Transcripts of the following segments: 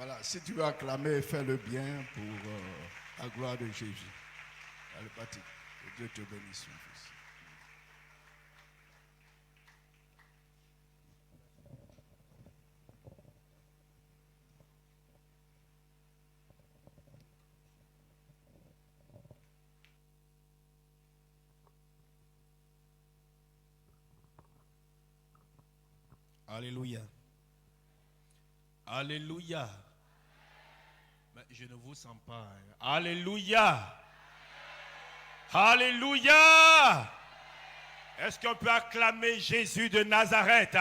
Voilà, si tu veux acclamer, fais-le bien pour la gloire de Jésus. Allez, parti. Que Dieu te bénisse, mon fils. Alléluia. Alléluia. Mais je ne vous sens pas. Alléluia. Alléluia. Est-ce qu'on peut acclamer Jésus de Nazareth?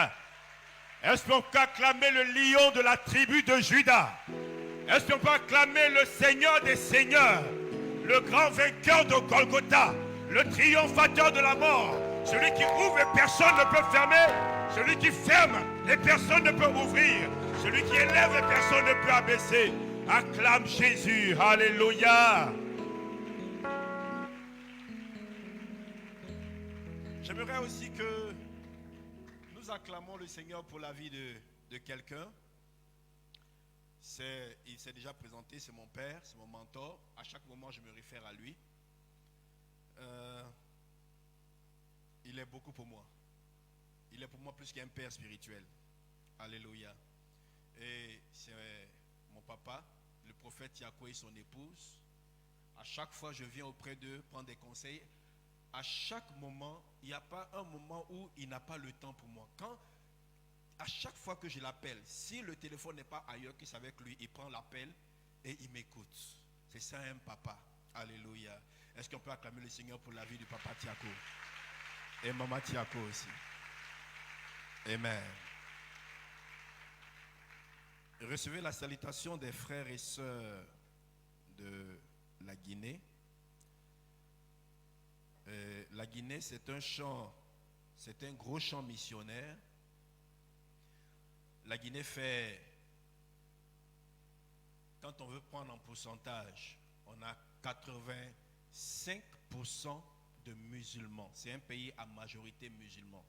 Est-ce qu'on peut acclamer le lion de la tribu de Juda? Est-ce qu'on peut acclamer le Seigneur des Seigneurs, le grand vainqueur de Golgotha, le triomphateur de la mort, celui qui ouvre et personne ne peut fermer, celui qui ferme et personne ne peut ouvrir, celui qui élève et personne ne peut abaisser. Acclame Jésus. Alléluia. J'aimerais aussi que nous acclamons le Seigneur pour la vie de quelqu'un. Il s'est déjà présenté, c'est mon père, c'est mon mentor. À chaque moment, je me réfère à lui. Il est beaucoup pour moi. Il est pour moi plus qu'un père spirituel. Alléluia. Et c'est mon papa, le prophète Yako et son épouse. À chaque fois, je viens auprès d'eux prendre des conseils. À chaque moment, il n'y a pas un moment où il n'a pas le temps pour moi. À chaque fois que je l'appelle, si le téléphone n'est pas ailleurs que c'est avec lui, il prend l'appel et il m'écoute. C'est ça un papa. Alléluia. Est-ce qu'on peut acclamer le Seigneur pour la vie du papa Tiako et maman Tiako aussi? Amen. Recevez la salutation des frères et sœurs de la Guinée. La Guinée, c'est un gros champ missionnaire. La Guinée fait, quand on veut prendre en pourcentage, on a 85% de musulmans. C'est un pays à majorité musulmane.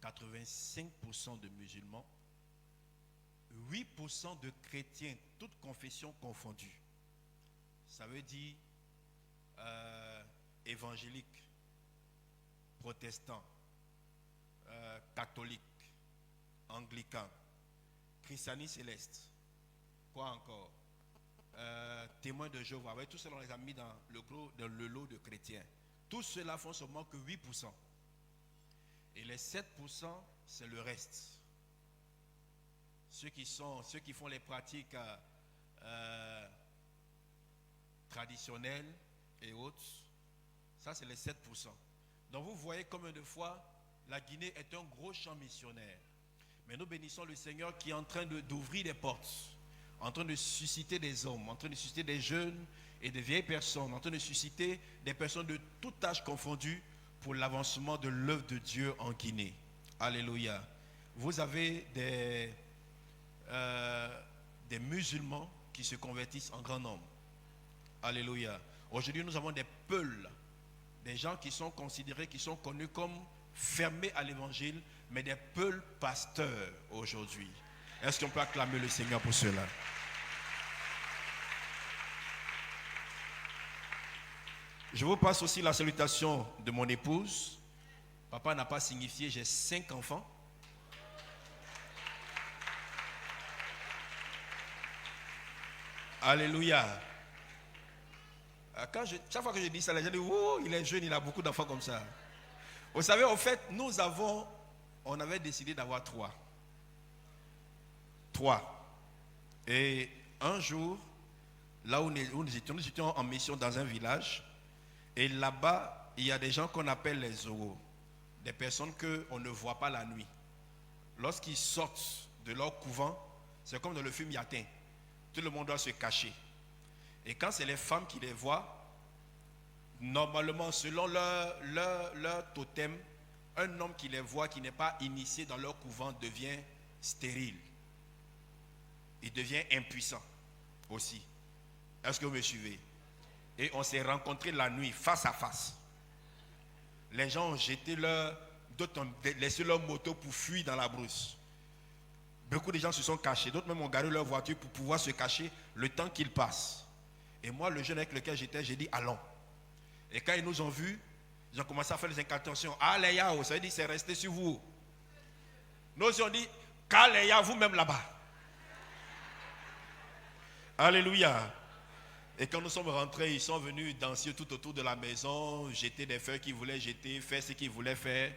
85% de musulmans. 8% de chrétiens, toutes confessions confondues. Ça veut dire évangéliques, protestants, catholiques, anglican, christianisme céleste, quoi encore, témoins de Jéhovah. Ouais, tout cela on les a mis dans le lot de chrétiens. Tout cela font seulement que 8%. Et les 7%, c'est le reste. Ceux qui font les pratiques traditionnelles et autres, ça c'est les 7%. Donc vous voyez combien de fois la Guinée est un gros champ missionnaire. Mais nous bénissons le Seigneur qui est en train d'ouvrir des portes, en train de susciter des hommes, en train de susciter des jeunes et des vieilles personnes, en train de susciter des personnes de tout âge confondu pour l'avancement de l'œuvre de Dieu en Guinée. Alléluia. Vous avez des musulmans qui se convertissent en grand nombre. Alléluia. Aujourd'hui, nous avons des peuls, des gens qui sont considérés, qui sont connus comme fermés à l'évangile, mais des peuls pasteurs aujourd'hui. Est-ce qu'on peut acclamer le Seigneur pour cela? Je vous passe aussi la salutation de mon épouse. Papa n'a pas signifié, j'ai 5 enfants. Alléluia. Chaque fois que je dis ça, les gens disent, oh, il est jeune, il a beaucoup d'enfants comme ça. Vous savez, en fait, on avait décidé d'avoir 3. Et un jour, là où nous étions en mission dans un village, et là-bas, il y a des gens qu'on appelle les Zoro, des personnes qu'on ne voit pas la nuit. Lorsqu'ils sortent de leur couvent, c'est comme dans le film Yatin. Tout le monde doit se cacher. Et quand c'est les femmes qui les voient, normalement, selon leur totem, un homme qui les voit, qui n'est pas initié dans leur couvent, devient stérile. Il devient impuissant aussi. Est-ce que vous me suivez? Et on s'est rencontrés la nuit, face à face. Les gens ont jeté d'autres ont laissé leur moto pour fuir dans la brousse. Beaucoup de gens se sont cachés. D'autres même ont garé leur voiture pour pouvoir se cacher le temps qu'ils passent. Et moi, le jeune avec lequel j'étais, j'ai dit allons. Et quand ils nous ont vus, ils ont commencé à faire les incantations. Allez, ça veut dire c'est resté sur vous. Nous ont dit, Kaleya, vous-même là-bas. Alléluia. Et quand nous sommes rentrés, ils sont venus danser tout autour de la maison, jeter des feuilles qu'ils voulaient jeter, faire ce qu'ils voulaient faire.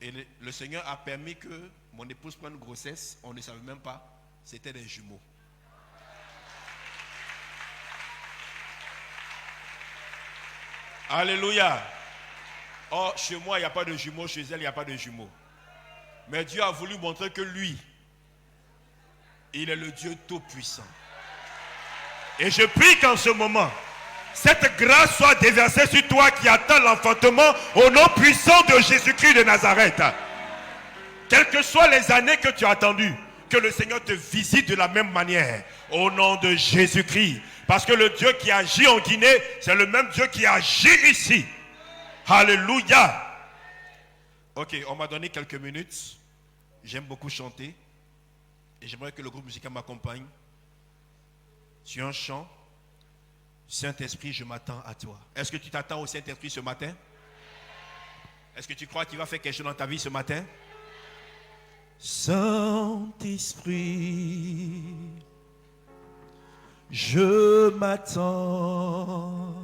Et le Seigneur a permis que mon épouse prenne grossesse. On ne savait même pas. C'était des jumeaux. Alléluia. Or, chez moi, il n'y a pas de jumeaux. Chez elle, il n'y a pas de jumeaux. Mais Dieu a voulu montrer que lui, il est le Dieu tout-puissant. Et je prie qu'en ce moment, cette grâce soit déversée sur toi qui attends l'enfantement au nom puissant de Jésus-Christ de Nazareth. Quelles que soient les années que tu as attendues, que le Seigneur te visite de la même manière au nom de Jésus-Christ. Parce que le Dieu qui agit en Guinée, c'est le même Dieu qui agit ici. Alléluia. Ok, on m'a donné quelques minutes. J'aime beaucoup chanter. Et j'aimerais que le groupe musical m'accompagne sur un chant. Saint-Esprit, je m'attends à toi. Est-ce que tu t'attends au Saint-Esprit ce matin? Est-ce que tu crois qu'il va faire quelque chose dans ta vie ce matin? Saint-Esprit, je m'attends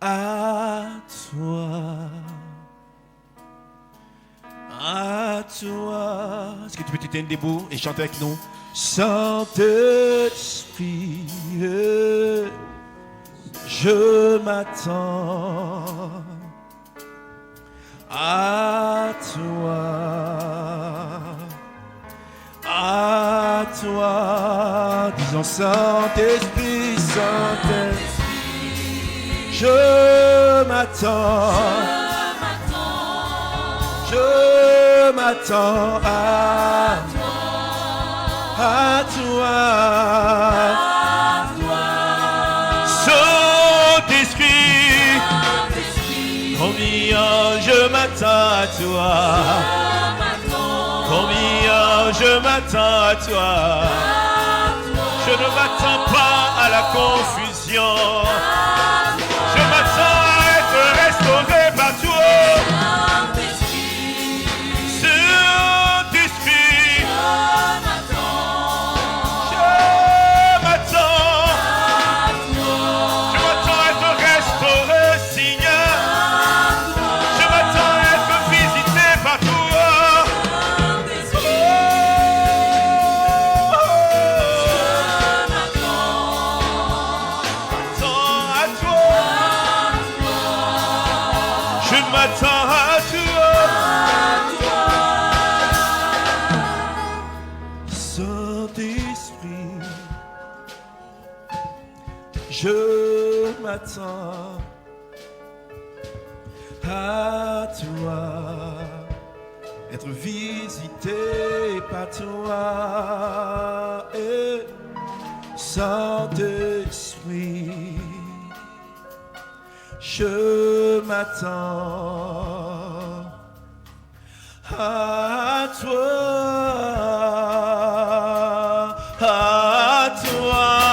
à toi. À toi. Est-ce que tu peux te tenir debout et chanter avec nous? Saint-Esprit, je m'attends à toi. À toi. Disons Saint-Esprit, Saint-Esprit, je m'attends. Je m'attends à toi. À toi. Saint-Esprit, combien je m'attends à toi. Combien je m'attends à toi. Je ne m'attends pas à la confusion. Je m'attends à être restauré par toi. Je m'attends à toi, être visité par toi, et Saint-Esprit, je m'attends à toi. À toi.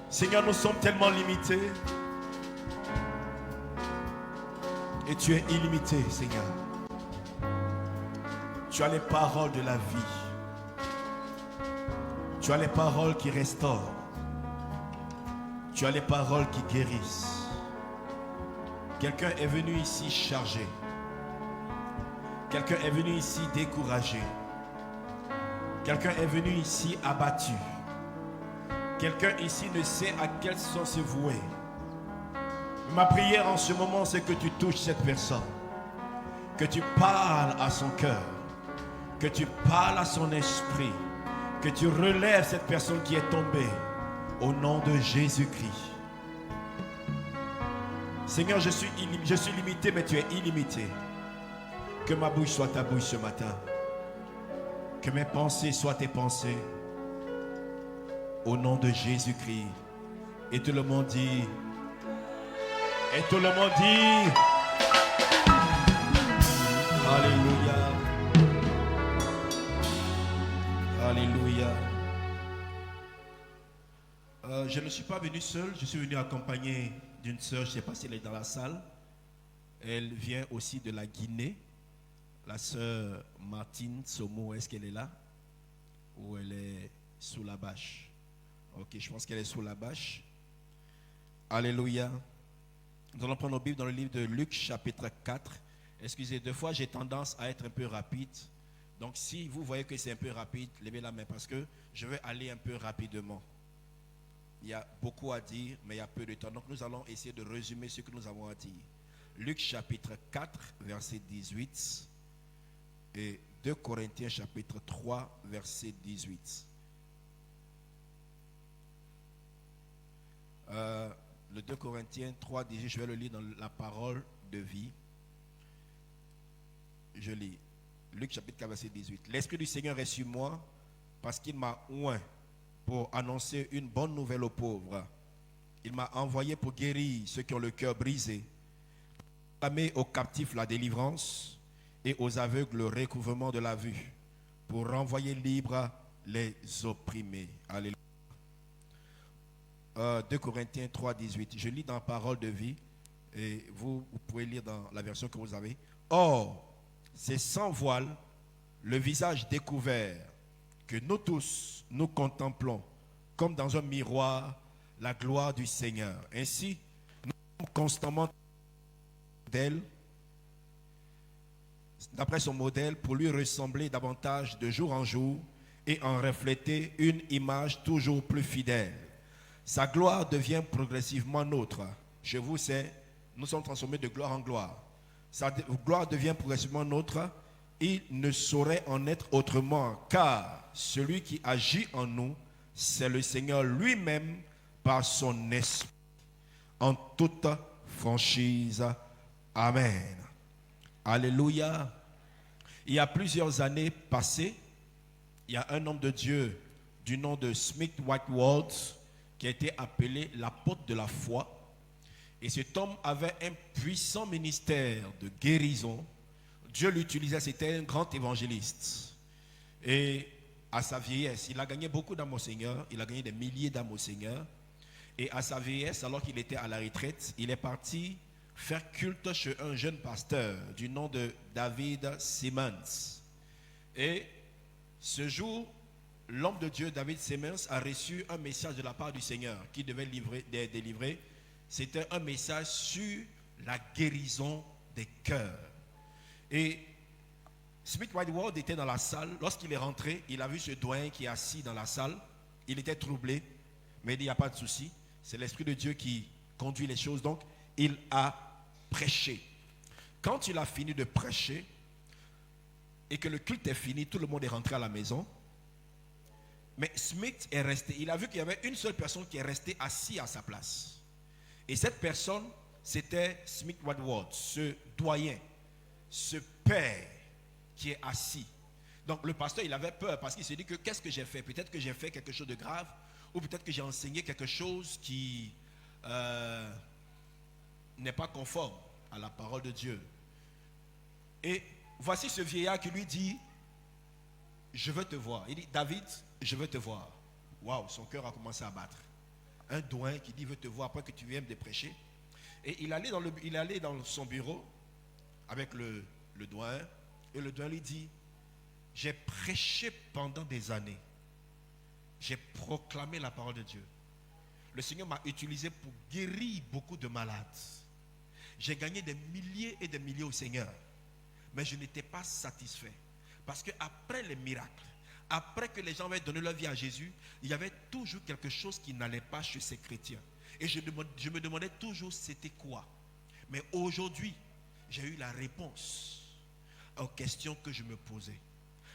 Seigneur, nous sommes tellement limités. Et tu es illimité, Seigneur. Tu as les paroles de la vie. Tu as les paroles qui restaurent. Tu as les paroles qui guérissent. Quelqu'un est venu ici chargé. Quelqu'un est venu ici découragé. Quelqu'un est venu ici abattu. Quelqu'un ici ne sait à quel sens se vouer. Ma prière en ce moment, c'est que tu touches cette personne. Que tu parles à son cœur. Que tu parles à son esprit. Que tu relèves cette personne qui est tombée. Au nom de Jésus-Christ. Seigneur, je suis limité, mais tu es illimité. Que ma bouche soit ta bouche ce matin. Que mes pensées soient tes pensées. Au nom de Jésus-Christ. Et tout le monde dit. Et tout le monde dit. Alléluia. Alléluia. Je ne suis pas venu seul. Je suis venu accompagné d'une sœur. Je ne sais pas si elle est dans la salle. Elle vient aussi de la Guinée. La sœur Martine Somo, est-ce qu'elle est là? Ou elle est sous la bâche? Ok, je pense qu'elle est sous la bâche. Alléluia. Nous allons prendre nos Bibles dans le livre de Luc chapitre 4. Excusez, deux fois j'ai tendance à être un peu rapide. Donc si vous voyez que c'est un peu rapide, levez la main parce que je vais aller un peu rapidement. Il y a beaucoup à dire, mais il y a peu de temps. Donc nous allons essayer de résumer ce que nous avons à dire. Luc chapitre 4, verset 18. Et 2 Corinthiens chapitre 3, verset 18. Le 2 Corinthiens 3, 18, je vais le lire dans la parole de vie. Je lis. Luc chapitre 4, verset 18. L'Esprit du Seigneur est sur moi parce qu'il m'a oint pour annoncer une bonne nouvelle aux pauvres. Il m'a envoyé pour guérir ceux qui ont le cœur brisé, pour proclamer aux captifs la délivrance et aux aveugles le recouvrement de la vue, pour renvoyer libres les opprimés. Alléluia. 2 Corinthiens 3, 18. Je lis dans la parole de vie et vous pouvez lire dans la version que vous avez. Or, c'est sans voile, le visage découvert, que nous tous, nous contemplons, comme dans un miroir, la gloire du Seigneur. Ainsi, nous sommes constamment d'elle, d'après son modèle, pour lui ressembler davantage de jour en jour et en refléter une image toujours plus fidèle. Sa gloire devient progressivement nôtre. Chez vous, c'est nous sommes transformés de gloire en gloire. Sa gloire devient progressivement nôtre. Il ne saurait en être autrement, car celui qui agit en nous, c'est le Seigneur lui-même par son esprit. En toute franchise. Amen. Alléluia. Il y a plusieurs années passées, il y a un homme de Dieu du nom de Smith Whiteward qui a été appelé l'apôtre de la foi. Et cet homme avait un puissant ministère de guérison. Dieu l'utilisait, c'était un grand évangéliste. Et à sa vieillesse, il a gagné beaucoup d'âmes au Seigneur, il a gagné des milliers d'âmes au Seigneur. Et à sa vieillesse, alors qu'il était à la retraite, il est parti faire culte chez un jeune pasteur du nom de David Simmons. Et ce jour, l'homme de Dieu, David Simmons, a reçu un message de la part du Seigneur qui devait délivrer. C'était un message sur la guérison des cœurs. Et Smith Whiteward était dans la salle. Lorsqu'il est rentré, il a vu ce doyen qui est assis dans la salle. Il était troublé, mais il dit, il n'y a pas de souci. C'est l'Esprit de Dieu qui conduit les choses. Donc, il a prêché. Quand il a fini de prêcher et que le culte est fini, tout le monde est rentré à la maison. Mais Smith est resté. Il a vu qu'il y avait une seule personne qui est restée assise à sa place. Et cette personne, c'était Smith Whiteward, ce doyen, ce père qui est assis. Donc le pasteur, il avait peur parce qu'il s'est dit que qu'est-ce que j'ai fait? Peut-être que j'ai fait quelque chose de grave ou peut-être que j'ai enseigné quelque chose qui n'est pas conforme à la parole de Dieu. Et voici ce vieillard qui lui dit, je veux te voir. Il dit, David, je veux te voir. Waouh, son cœur a commencé à battre. Un doyen qui dit, veut te voir après que tu viennes de prêcher. Et il allait dans son bureau avec le doyen. Et le doyen lui dit, j'ai prêché pendant des années. j'ai proclamé la parole de Dieu. Le Seigneur m'a utilisé pour guérir beaucoup de malades. J'ai gagné des milliers et des milliers au Seigneur. Mais je n'étais pas satisfait. Parce qu'après les miracles, après que les gens avaient donné leur vie à Jésus, il y avait toujours quelque chose qui n'allait pas chez ces chrétiens. Et je me demandais toujours c'était quoi. Mais aujourd'hui, j'ai eu la réponse aux questions que je me posais.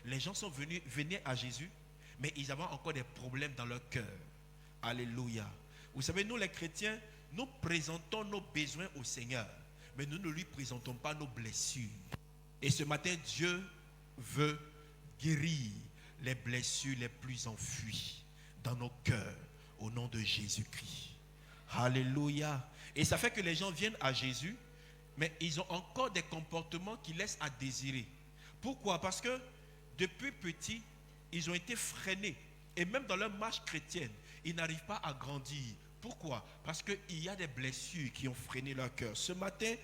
Les gens sont venaient à Jésus, mais ils avaient encore des problèmes dans leur cœur. Alléluia. Vous savez, nous les chrétiens, nous présentons nos besoins au Seigneur, mais nous ne lui présentons pas nos blessures. Et ce matin, Dieu veut guérir les blessures les plus enfuies dans nos cœurs au nom de Jésus-Christ. Alléluia. Et ça fait que les gens viennent à Jésus, mais ils ont encore des comportements qui laissent à désirer. Pourquoi? Parce que depuis petit, ils ont été freinés. Et même dans leur marche chrétienne, ils n'arrivent pas à grandir. Pourquoi? Parce qu'il y a des blessures qui ont freiné leur cœur. Ce matin,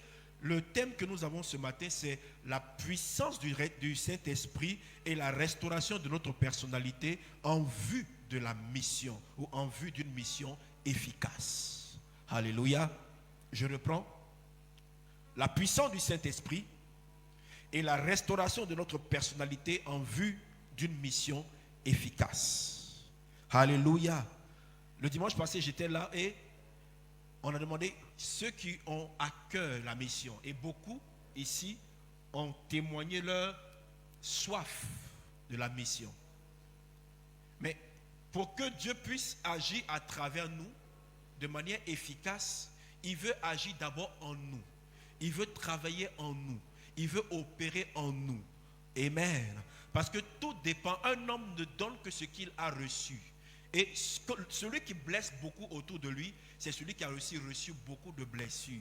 le thème que nous avons ce matin, c'est la puissance du Saint-Esprit et la restauration de notre personnalité en vue de la mission ou en vue d'une mission efficace. Alléluia. Je reprends. La puissance du Saint-Esprit et la restauration de notre personnalité en vue d'une mission efficace. Alléluia. Le dimanche passé, j'étais là et on a demandé ceux qui ont à cœur la mission. Et beaucoup ici ont témoigné leur soif de la mission. Mais pour que Dieu puisse agir à travers nous de manière efficace, il veut agir d'abord en nous. Il veut travailler en nous. Il veut opérer en nous. Amen. Parce que tout dépend. Un homme ne donne que ce qu'il a reçu. Et celui qui blesse beaucoup autour de lui, c'est celui qui a aussi reçu beaucoup de blessures.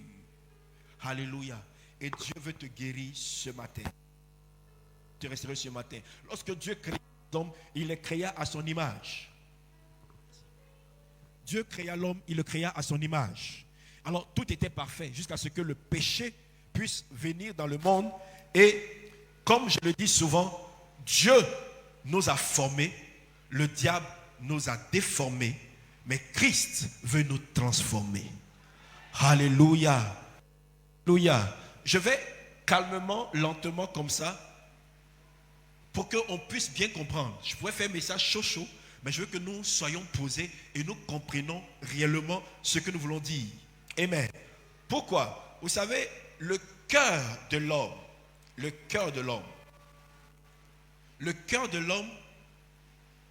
Alléluia. Et Dieu veut te guérir ce matin. Te resterai ce matin. Lorsque Dieu créa l'homme, il le créa à son image. Dieu créa l'homme, il le créa à son image. Alors tout était parfait jusqu'à ce que le péché puisse venir dans le monde. Et comme je le dis souvent, Dieu nous a formés, le diable nous a déformés, mais Christ veut nous transformer. Alléluia. Alléluia. Je vais calmement, lentement comme ça, pour qu'on puisse bien comprendre. Je pourrais faire un message chaud, mais je veux que nous soyons posés et nous comprenions réellement ce que nous voulons dire. Amen. Pourquoi? Vous savez, le cœur de l'homme,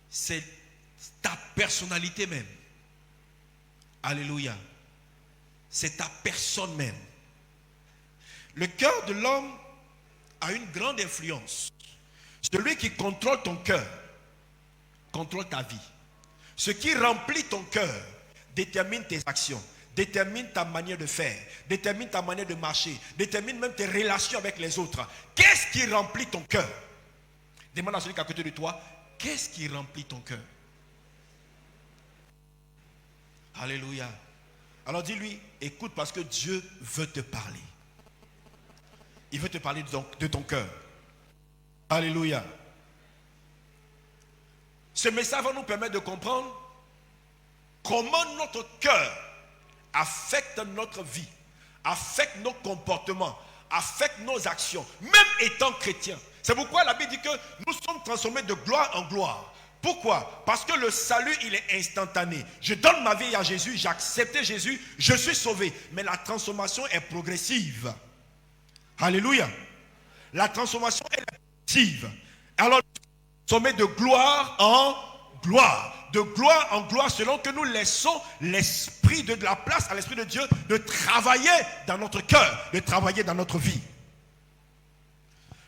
c'est ta personnalité même. Alléluia. C'est ta personne même. Le cœur de l'homme a une grande influence. Celui qui contrôle ton cœur contrôle ta vie. Ce qui remplit ton cœur détermine tes actions, détermine ta manière de faire, détermine ta manière de marcher, détermine même tes relations avec les autres. Qu'est-ce qui remplit ton cœur? Demande à celui qui est à côté de toi, qu'est-ce qui remplit ton cœur? Alléluia. Alors dis-lui, écoute parce que Dieu veut te parler. Il veut te parler de ton cœur. Alléluia. Ce message va nous permettre de comprendre comment notre cœur affecte notre vie, affecte nos comportements, affecte nos actions, même étant chrétiens. C'est pourquoi la Bible dit que nous sommes transformés de gloire en gloire. Pourquoi? Parce que le salut, il est instantané. Je donne ma vie à Jésus, j'ai accepté Jésus, je suis sauvé. Mais la transformation est progressive. Alléluia. La transformation est progressive. Alors, nous sommes de gloire en gloire. De gloire en gloire, selon que nous laissons l'esprit de la place à l'esprit de Dieu de travailler dans notre cœur, de travailler dans notre vie.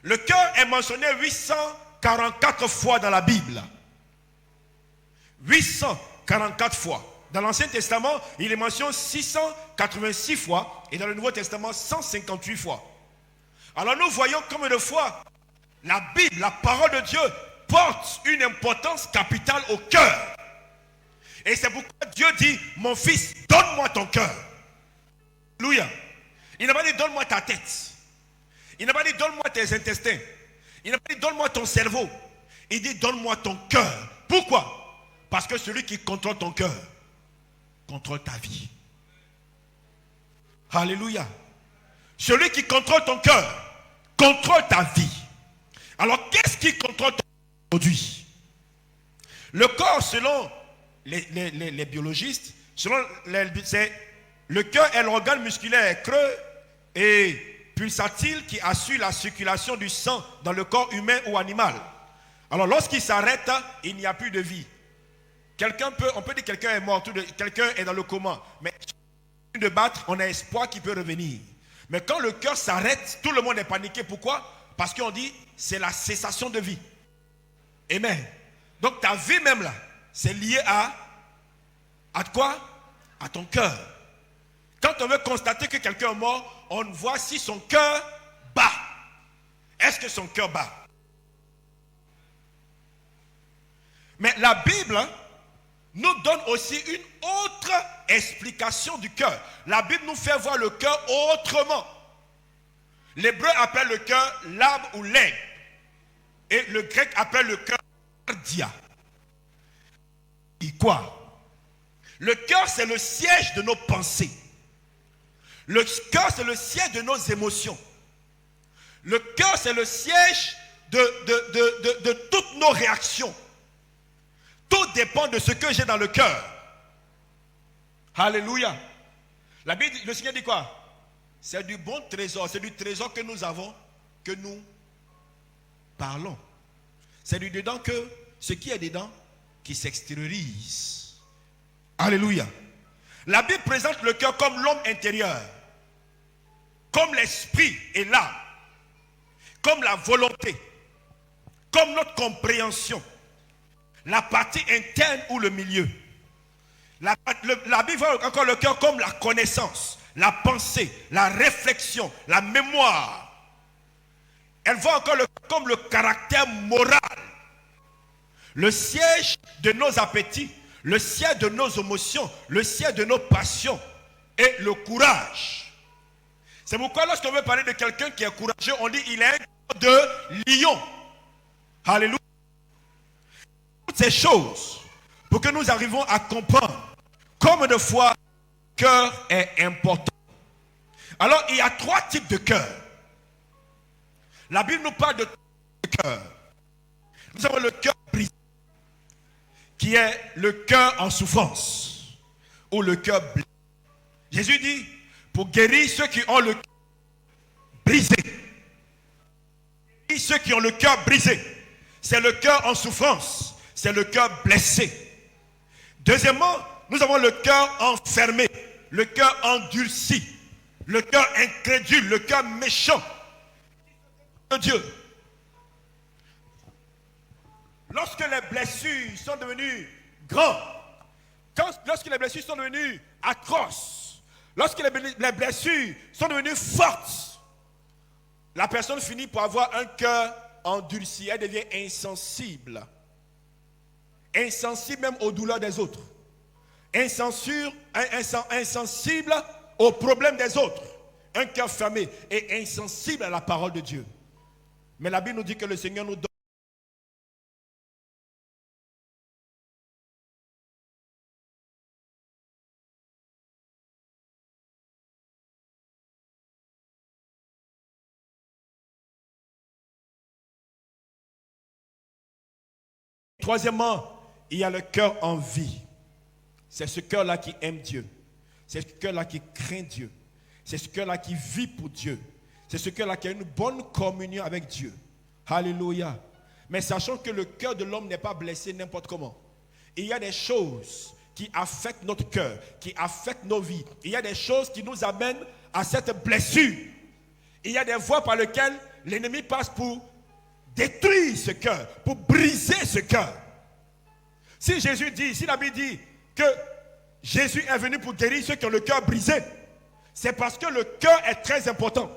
Le cœur est mentionné 844 fois dans la Bible. 844 fois. Dans l'Ancien Testament, il est mentionné 686 fois et dans le Nouveau Testament 158 fois. Alors nous voyons combien de fois la Bible, la parole de Dieu, porte une importance capitale au cœur. Et c'est pourquoi Dieu dit, mon fils, donne-moi ton cœur. Alléluia. Il n'a pas dit, donne-moi ta tête. Il n'a pas dit, donne-moi tes intestins. Il n'a pas dit, donne-moi ton cerveau. Il dit, donne-moi ton cœur. Pourquoi? Parce Parce que celui qui contrôle ton cœur, contrôle ta vie. Alléluia. Celui qui contrôle ton cœur, contrôle ta vie. Alors, qu'est-ce qui contrôle ton cœur aujourd'hui? Le corps, selon les biologistes, le cœur est l'organe musculaire creux et pulsatile qui assure la circulation du sang dans le corps humain ou animal. Alors, lorsqu'il s'arrête, il n'y a plus de vie. On peut dire que quelqu'un est mort, quelqu'un est dans le coma, mais de battre, on a espoir qu'il peut revenir. Mais quand le cœur s'arrête, tout le monde est paniqué. Pourquoi? Parce qu'on dit c'est la cessation de vie. Amen. Donc ta vie même là, c'est lié à quoi? À ton cœur. Quand on veut constater que quelqu'un est mort, on voit si son cœur bat. Est-ce que son cœur bat? Mais la Bible nous donne aussi une autre explication du cœur. La Bible nous fait voir le cœur autrement. L'hébreu appelle le cœur l'âme ou l'aigle. Et le grec appelle le cœur cardia. Et quoi? Le cœur, c'est le siège de nos pensées. Le cœur, c'est le siège de nos émotions. Le cœur, c'est le siège de toutes nos réactions. Tout dépend de ce que j'ai dans le cœur. Alléluia. La Bible, le Seigneur dit quoi? C'est du bon trésor. C'est du trésor que nous avons, que nous parlons. C'est du dedans que ce qui est dedans qui s'extériorise. Alléluia. La Bible présente le cœur comme l'homme intérieur, comme l'esprit et l'âme, comme la volonté, comme notre compréhension, la partie interne ou le milieu. La Bible voit encore le cœur comme la connaissance, la pensée, la réflexion, la mémoire. Elle voit encore le cœur comme le caractère moral, le siège de nos appétits, le siège de nos émotions, le siège de nos passions et le courage. C'est pourquoi lorsqu'on veut parler de quelqu'un qui est courageux, on dit il est un cœur de lion. Alléluia. Toutes ces choses pour que nous arrivions à comprendre comme de fois le cœur est important. Alors il y a trois types de cœur. La Bible nous parle de cœur. Nous avons le cœur brisé, qui est le cœur en souffrance, ou le cœur blessé. Jésus dit, pour guérir ceux qui ont le cœur brisé. Ceux qui ont le cœur brisé, c'est le cœur en souffrance, c'est le cœur blessé. Deuxièmement, nous avons le cœur enfermé, le cœur endurci, le cœur incrédule, le cœur méchant de Dieu. Lorsque les blessures sont devenues grandes, lorsque les blessures sont devenues atroces, lorsque les blessures sont devenues fortes, la personne finit par avoir un cœur endurci, elle devient insensible. Insensible même aux douleurs des autres. Insensible aux problèmes des autres. Un cœur fermé et insensible à la parole de Dieu. Mais la Bible nous dit que le Seigneur nous donne Troisièmement, il y a le cœur en vie. C'est ce cœur-là qui aime Dieu. C'est ce cœur-là qui craint Dieu. C'est ce cœur-là qui vit pour Dieu. C'est ce cœur-là qui a une bonne communion avec Dieu. Alléluia. Mais sachant que le cœur de l'homme n'est pas blessé n'importe comment. Il y a des choses qui affectent notre cœur, qui affectent nos vies. Il y a des choses qui nous amènent à cette blessure. Il y a des voies par lesquelles l'ennemi passe pour détruire ce cœur, pour briser ce cœur. Si la Bible dit que Jésus est venu pour guérir ceux qui ont le cœur brisé, c'est parce que le cœur est très important.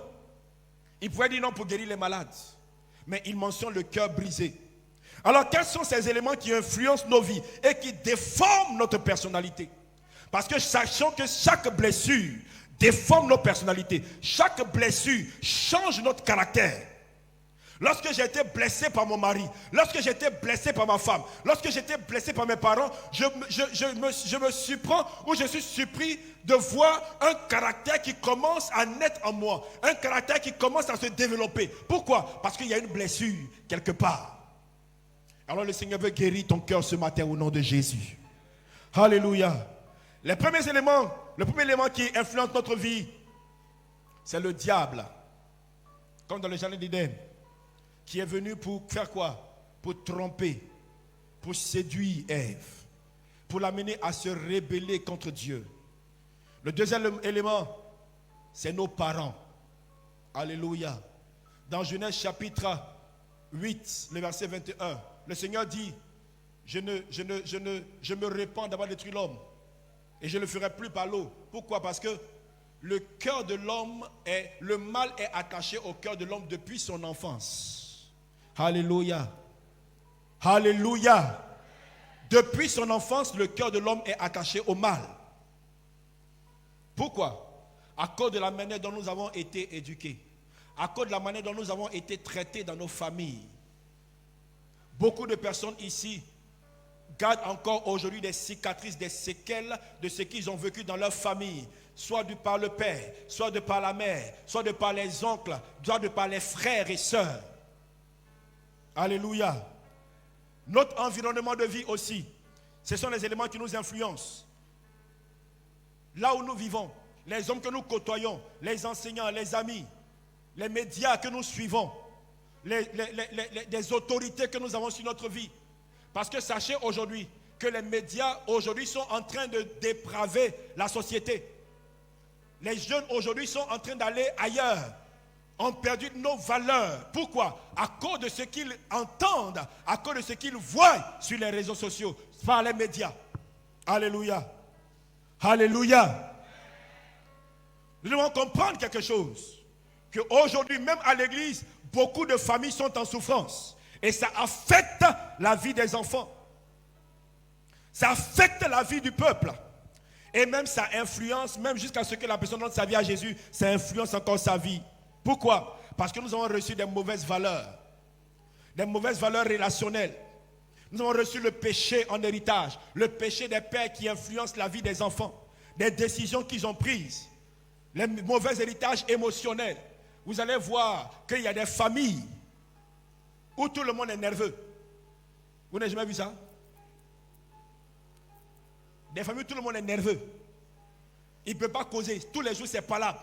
Il pourrait dire non pour guérir les malades, mais il mentionne le cœur brisé. Alors quels sont ces éléments qui influencent nos vies et qui déforment notre personnalité? Parce que sachons que chaque blessure déforme nos personnalités. Chaque blessure change notre caractère. Lorsque j'ai été blessé par mon mari, lorsque j'ai été blessé par ma femme, lorsque j'ai été blessé par mes parents, je me surprends ou je suis surpris de voir un caractère qui commence à naître en moi, un caractère qui commence à se développer. Pourquoi? Parce qu'il y a une blessure quelque part. Alors le Seigneur veut guérir ton cœur ce matin au nom de Jésus. Alléluia. Le premier élément qui influence notre vie, c'est le diable. Comme dans le jardin d'Éden, qui est venu pour faire quoi? Pour tromper, pour séduire Ève, pour l'amener à se rebeller contre Dieu. Le deuxième élément, c'est nos parents. Alléluia. Dans Genèse chapitre 8, le verset 21, le Seigneur dit, je me répands d'avoir détruit l'homme et je ne le ferai plus par l'eau. Pourquoi? Parce que le cœur de l'homme le mal est attaché au cœur de l'homme depuis son enfance. Alléluia. Alléluia. Depuis son enfance, le cœur de l'homme est attaché au mal. Pourquoi? À cause de la manière dont nous avons été éduqués. À cause de la manière dont nous avons été traités dans nos familles. Beaucoup de personnes ici gardent encore aujourd'hui des cicatrices, des séquelles de ce qu'ils ont vécu dans leur famille. Soit de par le père, soit de par la mère, soit de par les oncles, soit de par les frères et sœurs. Alléluia. Notre environnement de vie aussi, ce sont les éléments qui nous influencent. Là où nous vivons, les hommes que nous côtoyons, les enseignants, les amis, les médias que nous suivons, les autorités que nous avons sur notre vie. Parce que sachez aujourd'hui que les médias aujourd'hui sont en train de dépraver la société. Les jeunes aujourd'hui sont en train d'aller ailleurs, ont perdu nos valeurs. Pourquoi? À cause de ce qu'ils entendent, à cause de ce qu'ils voient sur les réseaux sociaux, par les médias. Alléluia. Alléluia. Nous devons comprendre quelque chose. Qu'aujourd'hui, même à l'église, beaucoup de familles sont en souffrance. Et ça affecte la vie des enfants. Ça affecte la vie du peuple. Et même ça influence, même jusqu'à ce que la personne donne sa vie à Jésus, ça influence encore sa vie. Pourquoi? Parce que nous avons reçu des mauvaises valeurs relationnelles. Nous avons reçu le péché en héritage, le péché des pères qui influencent la vie des enfants, des décisions qu'ils ont prises, les mauvais héritages émotionnels. Vous allez voir qu'il y a des familles où tout le monde est nerveux. Vous n'avez jamais vu ça? Des familles où tout le monde est nerveux. Il ne peut pas causer. Tous les jours, c'est palabre.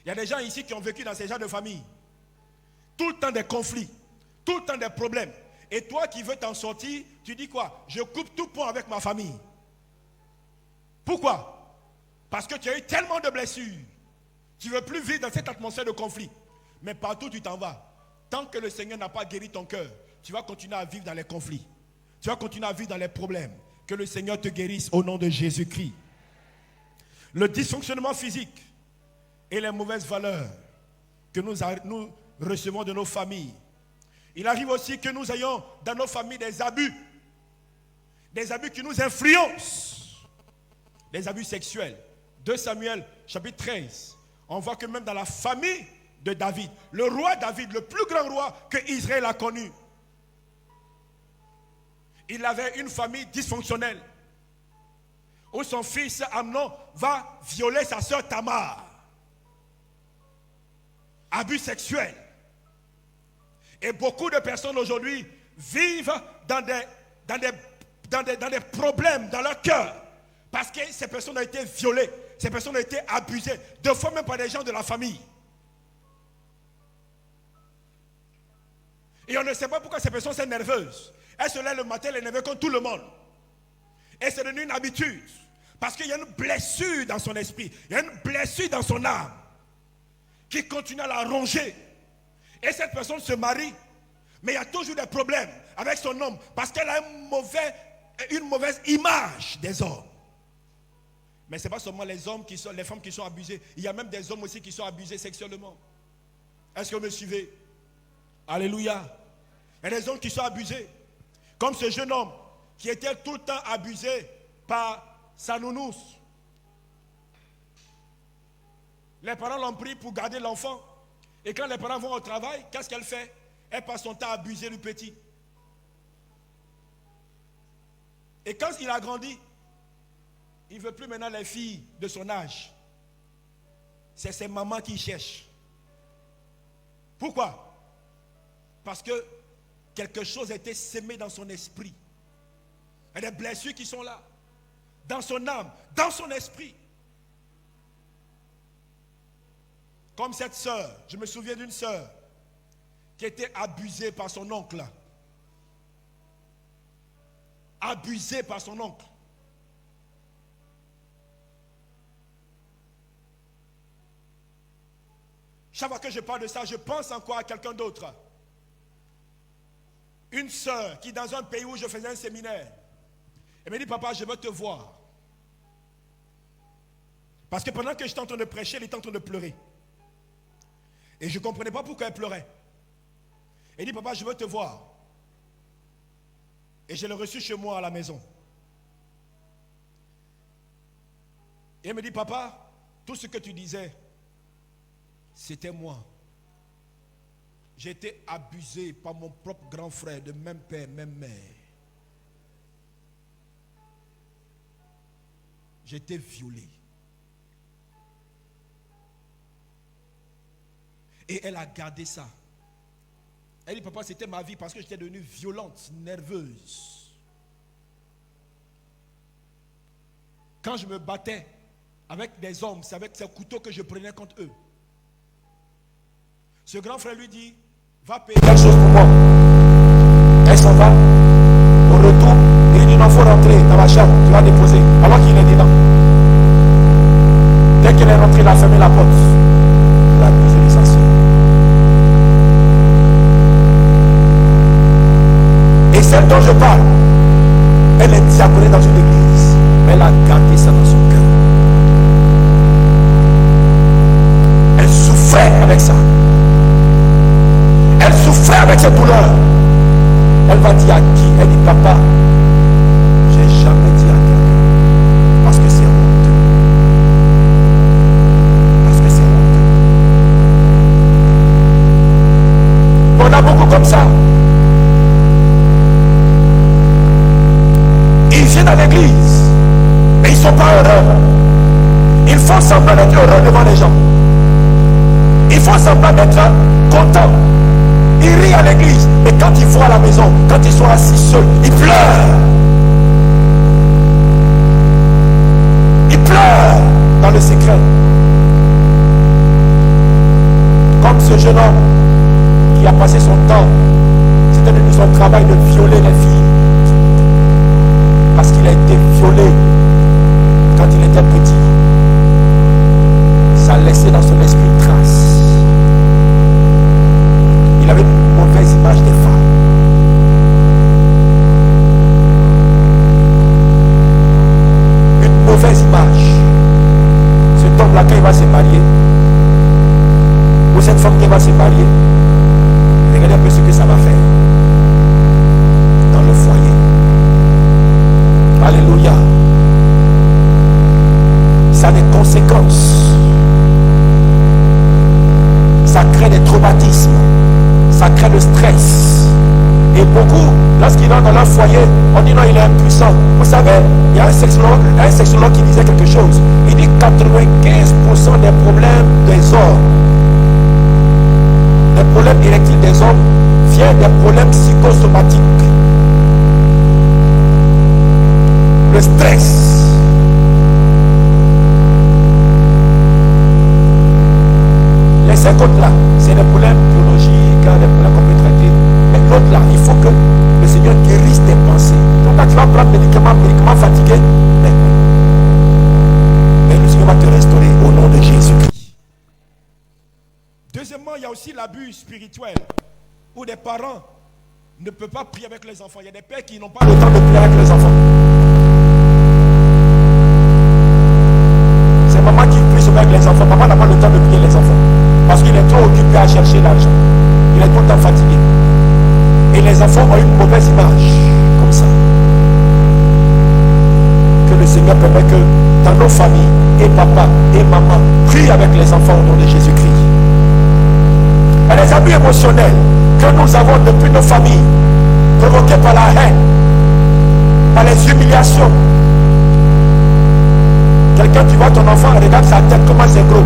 Il y a des gens ici qui ont vécu dans ces genres de familles. Tout le temps des conflits. Tout le temps des problèmes. Et toi qui veux t'en sortir, tu dis quoi? Je coupe tout pont avec ma famille. Pourquoi? Parce que tu as eu tellement de blessures. Tu ne veux plus vivre dans cette atmosphère de conflit. Mais partout où tu t'en vas, tant que le Seigneur n'a pas guéri ton cœur, tu vas continuer à vivre dans les conflits. Tu vas continuer à vivre dans les problèmes. Que le Seigneur te guérisse au nom de Jésus-Christ. Le dysfonctionnement physique et les mauvaises valeurs que nous recevons de nos familles. Il arrive aussi que nous ayons dans nos familles des abus qui nous influencent. Des abus sexuels. 2 Samuel chapitre 13. On voit que même dans la famille de David, le roi David, le plus grand roi que Israël a connu, il avait une famille dysfonctionnelle où son fils Amnon va violer sa sœur Tamar. Abus sexuel. Et beaucoup de personnes aujourd'hui vivent dans des problèmes dans leur cœur parce que ces personnes ont été violées, ces personnes ont été abusées, deux fois même par des gens de la famille. Et on ne sait pas pourquoi ces personnes sont nerveuses. Elles se lèvent le matin, elles sont nerveuses comme tout le monde. Et c'est devenu une habitude. Parce qu'il y a une blessure dans son esprit. Il y a une blessure dans son âme. Qui continue à la ronger. Et cette personne se marie. Mais il y a toujours des problèmes avec son homme. Parce qu'elle a une mauvaise image des hommes. Mais ce n'est pas seulement les femmes qui sont abusées. Il y a même des hommes aussi qui sont abusés sexuellement. Est-ce que vous me suivez? Alléluia. Il y a des hommes qui sont abusés. Comme ce jeune homme qui était tout le temps abusé par sa nounours. Les parents l'ont pris pour garder l'enfant. Et quand les parents vont au travail, qu'est-ce qu'elle fait? Elle passe son temps à abuser du petit. Et quand il a grandi, il ne veut plus maintenant les filles de son âge. C'est ses mamans qui cherchent. Pourquoi? Parce que quelque chose a été sémé dans son esprit. Il y a des blessures qui sont là. Dans son âme, dans son esprit. Comme cette sœur, je me souviens d'une sœur qui était abusée par son oncle. Abusée par son oncle. Chaque fois que je parle de ça, je pense encore à quelqu'un d'autre. Une sœur qui, dans un pays où je faisais un séminaire, elle me dit, papa, je veux te voir. Parce que pendant que j'étais en train de prêcher, elle était en train de pleurer. Et je ne comprenais pas pourquoi elle pleurait. Elle dit, papa, je veux te voir. Et je l'ai reçu chez moi à la maison. Et elle me dit, papa, tout ce que tu disais, c'était moi. J'ai été abusé par mon propre grand frère, de même père, même mère. J'ai été violé. Et elle a gardé ça. Elle dit, papa, c'était ma vie parce que j'étais devenue violente, nerveuse. Quand je me battais avec des hommes, c'est avec ces couteaux que je prenais contre eux. Ce grand frère lui dit, va payer quelque chose pour moi. Elle s'en va. Au retour, il dit, non, il faut rentrer dans ma chambre, tu vas déposer. Alors qu'il est dedans. Dès qu'elle est rentrée, il a fermé la porte. Il a accusé de sa soeur. Et celle dont je parle, elle est diaconée dans une église. Mais elle a gardé ça dans son cœur. Elle souffrait avec ça. Elle souffrait avec cette douleur. Elle va dire à qui? Elle dit, papa, j'ai jamais dit à quelqu'un. Parce que c'est honteux. Parce que c'est honteux. On a beaucoup comme ça. Ils viennent à l'église, mais ils ne sont pas heureux. Ils font semblant d'être heureux devant les gens. Ils font semblant d'être contents. Ils rient à l'église, mais quand ils vont à la maison, quand ils sont assis seuls, ils pleurent. Ils pleurent dans le secret. Comme ce jeune homme qui a passé son temps, c'était devenu son travail de violer les filles. Parce qu'il a été violé quand il était petit. Ça a laissé dans son esprit une trace. Il avait une mauvaise image des femmes. Une mauvaise image. Cet homme-là, quand il va se marier, ou cette femme qui va se marier, regardez un peu ce que ça va faire dans le foyer. Alléluia. Ça a des conséquences. Ça crée des traumatismes. Ça crée le stress. Et beaucoup, lorsqu'ils rentrent dans leur foyer, on dit non, il est impuissant. Vous savez, il y a un sexologue qui disait quelque chose. Il dit 95% des problèmes des hommes, des problèmes érectiles des hommes, viennent des problèmes psychosomatiques. Le stress. Les 50 là, c'est des problèmes biologiques, des problèmes qu'on peut traiter. Mais l'autre là, il faut que le Seigneur guérisse tes pensées. Donc quand tu vas prendre médicaments fatigués, mais le Seigneur va te restaurer au nom de Jésus-Christ. Deuxièmement, il y a aussi l'abus spirituel, où des parents ne peuvent pas prier avec les enfants. Il y a des pères qui n'ont pas le temps de prier avec les enfants. C'est maman qui prie souvent avec les enfants. Papa n'a pas le temps de prier les enfants. Parce qu'il est trop occupé à chercher l'argent. Il est tout le temps fatigué. Et les enfants ont une mauvaise image. Comme ça. Que le Seigneur permet que dans nos familles, et papa et maman prient avec les enfants au nom de Jésus-Christ. Et les abus émotionnels que nous avons depuis nos familles, provoqués par la haine, par les humiliations. Quelqu'un, tu vois ton enfant, regarde sa tête, comment c'est gros.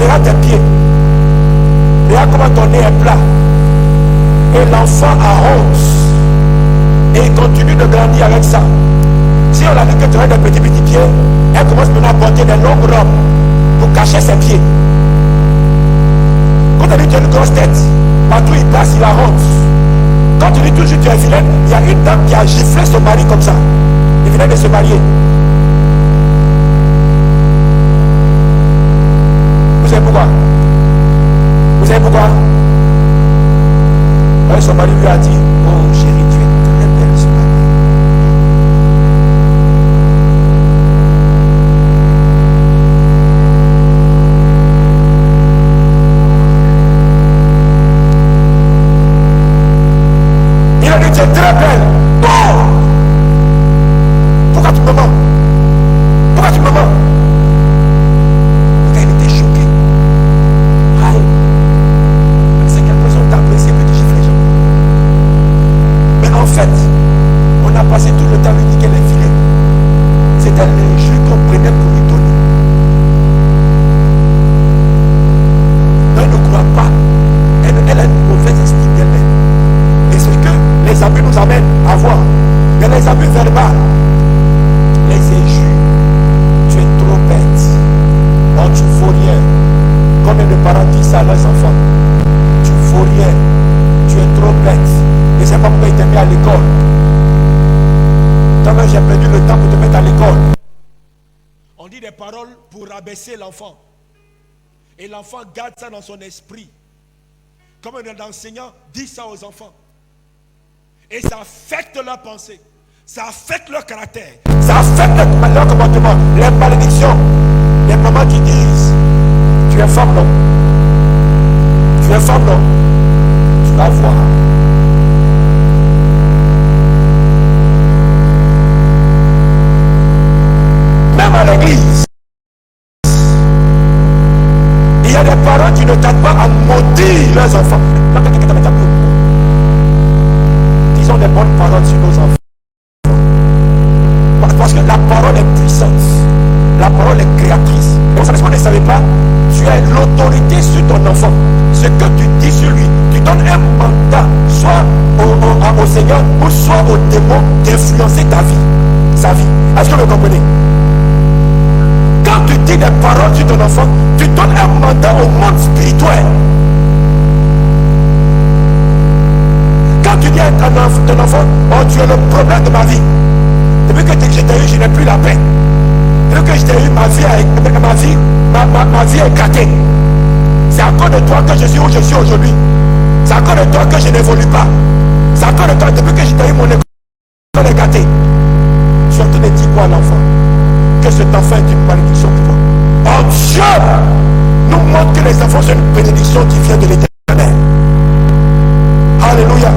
Regarde tes pieds. Regarde comment ton nez est plat. Et l'enfant a honte. Et il continue de grandir avec ça. Si on a dit que tu as des petits pieds, elle commence maintenant à porter des longues robes pour cacher ses pieds. Quand tu dis que tu as une grosse tête, partout il passe, il a honte. Quand tu dis toujours que tu es vilaine, il y a une dame qui a giflé son mari comme ça. Il venait de se marier. Vous savez pourquoi? Vous savez pourquoi? Son mari lui a dit, oh chérie, tu es très belle ce matin. Il a dit, tu es très belle. Oh! Pourquoi tu me mens? Pourquoi tu me mens? Il était choqué. Aïe. C'est quelle personne t'a apprécié que tu gifles les gens. Mais en fait, on a passé tout le temps à lui dire qu'elle est vilaine. C'était l'injure qu'on prenait pour lui donner. Elle ne croit pas. Elle a une mauvaise estime d'elle-même. Et c'est ce que les abus nous amènent à voir. Mais les abus verbaux, les injures, tu es trop bête. Non, tu ne vaux rien. Combien de parents disent ça à leurs enfants? Tu ne vaux rien. Tu es trop bête. Et c'est pas pourquoi il t'a mis à l'école. Toi-même, j'ai perdu le temps pour te mettre à l'école. On dit des paroles pour rabaisser l'enfant. Et l'enfant garde ça dans son esprit. Comme un enseignant dit ça aux enfants. Et ça affecte leur pensée. Ça affecte leur caractère. Ça affecte leur comportement. Les malédictions. Les mamans qui disent, tu es femme, non? Tu es femme, non? Tu vas voir. Même à l'église, il y a des parents qui ne tardent pas à maudire leurs enfants. Disons des bonnes paroles sur nos enfants. Parce que la parole est puissante. La parole est créatrice. Et vous savez ce qu'on ne savait pas? Tu as l'autorité sur ton enfant. Ce que tu dis sur lui, tu donnes un mandat, soit au Seigneur, ou soit au démon d'influencer ta vie, sa vie. Est-ce que vous comprenez? Quand tu dis des paroles sur ton enfant, tu donnes un mandat au monde spirituel. Quand tu dis à ton enfant, oh tu es le problème de ma vie. Depuis que je t'ai eu, je n'ai plus la paix. Depuis que je t'ai eu, ma vie est gâtée. C'est à cause de toi que je suis où je suis aujourd'hui. C'est à cause de toi que je n'évolue pas. C'est à cause de toi, depuis que je t'ai eu, mon école est gâtée. Surtout ne dis quoi à l'enfant? Que cet enfant est une malédiction pour toi. Oh Dieu nous montre que les enfants sont une bénédiction qui vient de l'Éternel. Alléluia.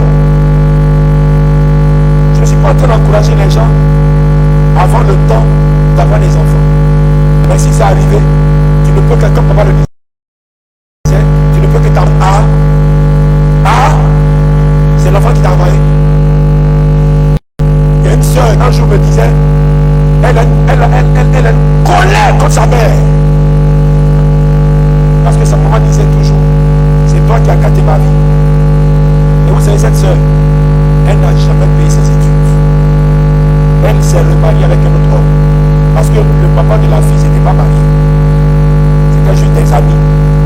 Je ne suis pas en train d'encourager les gens avant le temps d'avoir des enfants. Mais si c'est arrivé, tu ne peux que, comme papa le disait, tu ne peux que t'en... c'est l'enfant qui t'a envoyé. Il y a une soeur, un jour me disait, elle a une colère contre sa mère. Parce que sa maman disait toujours, c'est toi qui as gâté ma vie. Et vous savez, cette soeur, elle n'a jamais payé ses études. Elle s'est remariée avec un autre homme. Parce que le papa de la fille, c'était pas marié. C'était juste des amis.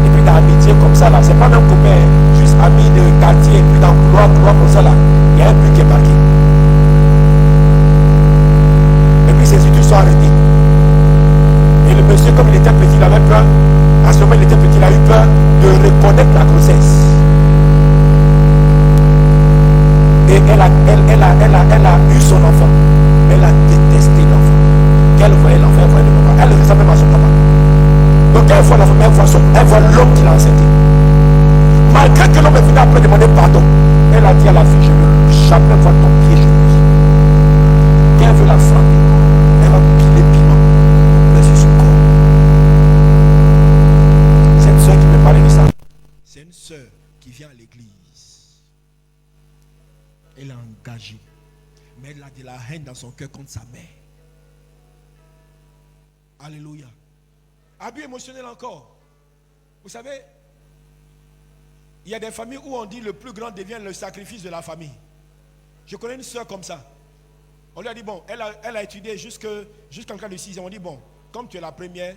Et puis dans l'amitié comme ça, là, c'est pas un copain, juste ami de quartier. Et puis dans le couloir comme ça, là, il y a un but qui est marqué. Et puis ses études sont arrêtées. Et le monsieur, comme il était petit, il avait peur. À ce moment, il était petit, il a eu peur de reconnaître la grossesse. Et elle a eu son enfant. Elle a détesté l'enfant. Qu'elle voyait l'enfant, elle voyait le papa. Elle ne ressemblait pas à son papa. Donc elle voit l'enfant, elle voit l'homme qui l'a enceinté. Malgré que l'homme est venu après demander pardon, elle a dit à la fille, je ne veux jamais voir ton pied, je le dis. Qu'elle veut la frapper, elle va piler piment. Mais sur son corps. Cette soeur qui me parlait de ça, qui vient à l'église. Elle est engagée. Mais elle a de la haine dans son cœur contre sa mère. Alléluia. Abus émotionnel encore. Vous savez, il y a des familles où on dit le plus grand devient le sacrifice de la famille. Je connais une soeur comme ça. On lui a dit, bon, elle a étudié jusqu'en cas de 6 ans. On dit, bon, comme tu es la première,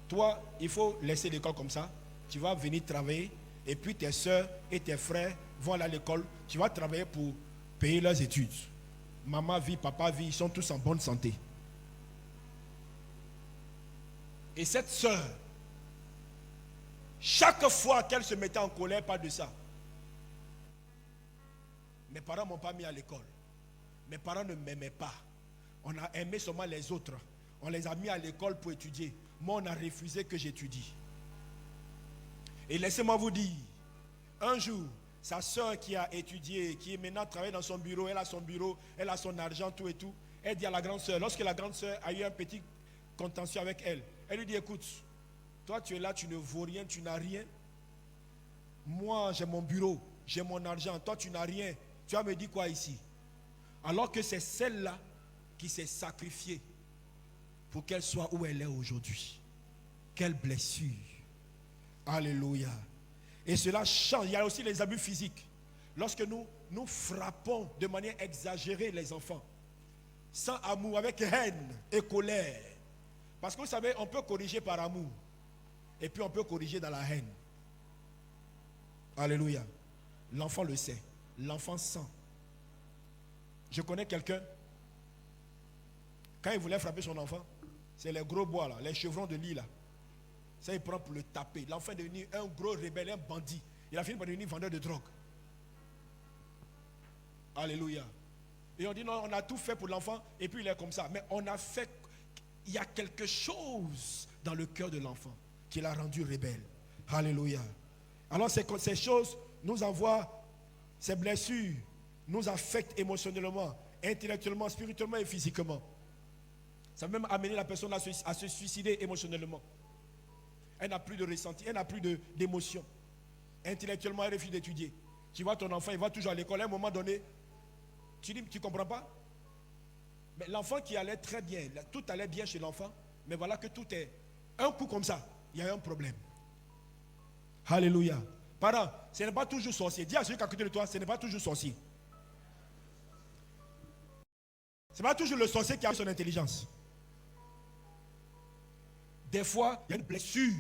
toi, il faut laisser l'école comme ça. Tu vas venir travailler. Et puis tes soeurs et tes frères vont aller à l'école. Tu vas travailler pour payer leurs études. Maman vit, papa vit, ils sont tous en bonne santé. Et cette soeur, chaque fois qu'elle se mettait en colère, pas de ça. Mes parents ne m'ont pas mis à l'école. Mes parents ne m'aimaient pas. On a aimé seulement les autres. On les a mis à l'école pour étudier. Moi, on a refusé que j'étudie. Et laissez-moi vous dire, un jour, sa soeur qui a étudié, qui est maintenant travaille dans son bureau, elle a son bureau, elle a son argent, tout et tout. Elle dit à la grande soeur, lorsque la grande soeur a eu un petit contentieux avec elle, elle lui dit, écoute, toi tu es là, tu ne vaux rien, tu n'as rien. Moi, j'ai mon bureau, j'ai mon argent, toi tu n'as rien. Tu vas me dire quoi ici? Alors que c'est celle-là qui s'est sacrifiée pour qu'elle soit où elle est aujourd'hui. Quelle blessure. Alléluia. Et cela change. Il y a aussi les abus physiques. Lorsque nous frappons de manière exagérée les enfants, sans amour, avec haine et colère. Parce que vous savez, on peut corriger par amour. Et puis on peut corriger dans la haine. Alléluia. L'enfant le sait. L'enfant sent. Je connais quelqu'un, quand il voulait frapper son enfant, c'est les gros bois là, les chevrons de lit là. Ça il prend pour le taper. L'enfant est devenu un gros rebelle, un bandit. Il a fini par devenir vendeur de drogue. Alléluia. Et on dit non, on a tout fait pour l'enfant et puis il est comme ça. Mais on a fait, il y a quelque chose dans le cœur de l'enfant qui l'a rendu rebelle. Alléluia. Alors ces choses nous envoient, ces blessures nous affectent émotionnellement, intellectuellement, spirituellement et physiquement. Ça peut même amener la personne à se suicider émotionnellement. Elle n'a plus de ressenti, elle n'a plus d'émotion. Intellectuellement, elle refuse d'étudier. Tu vois ton enfant, il va toujours à l'école. À un moment donné, tu dis, tu ne comprends pas? Mais l'enfant qui allait très bien, tout allait bien chez l'enfant, mais voilà que tout est un coup comme ça, il y a un problème. Alléluia. Parents, ce n'est pas toujours sorcier. Dis à celui qui est à côté de toi, ce n'est pas toujours sorcier. Ce n'est pas toujours le sorcier qui a son intelligence. Des fois, il y a une blessure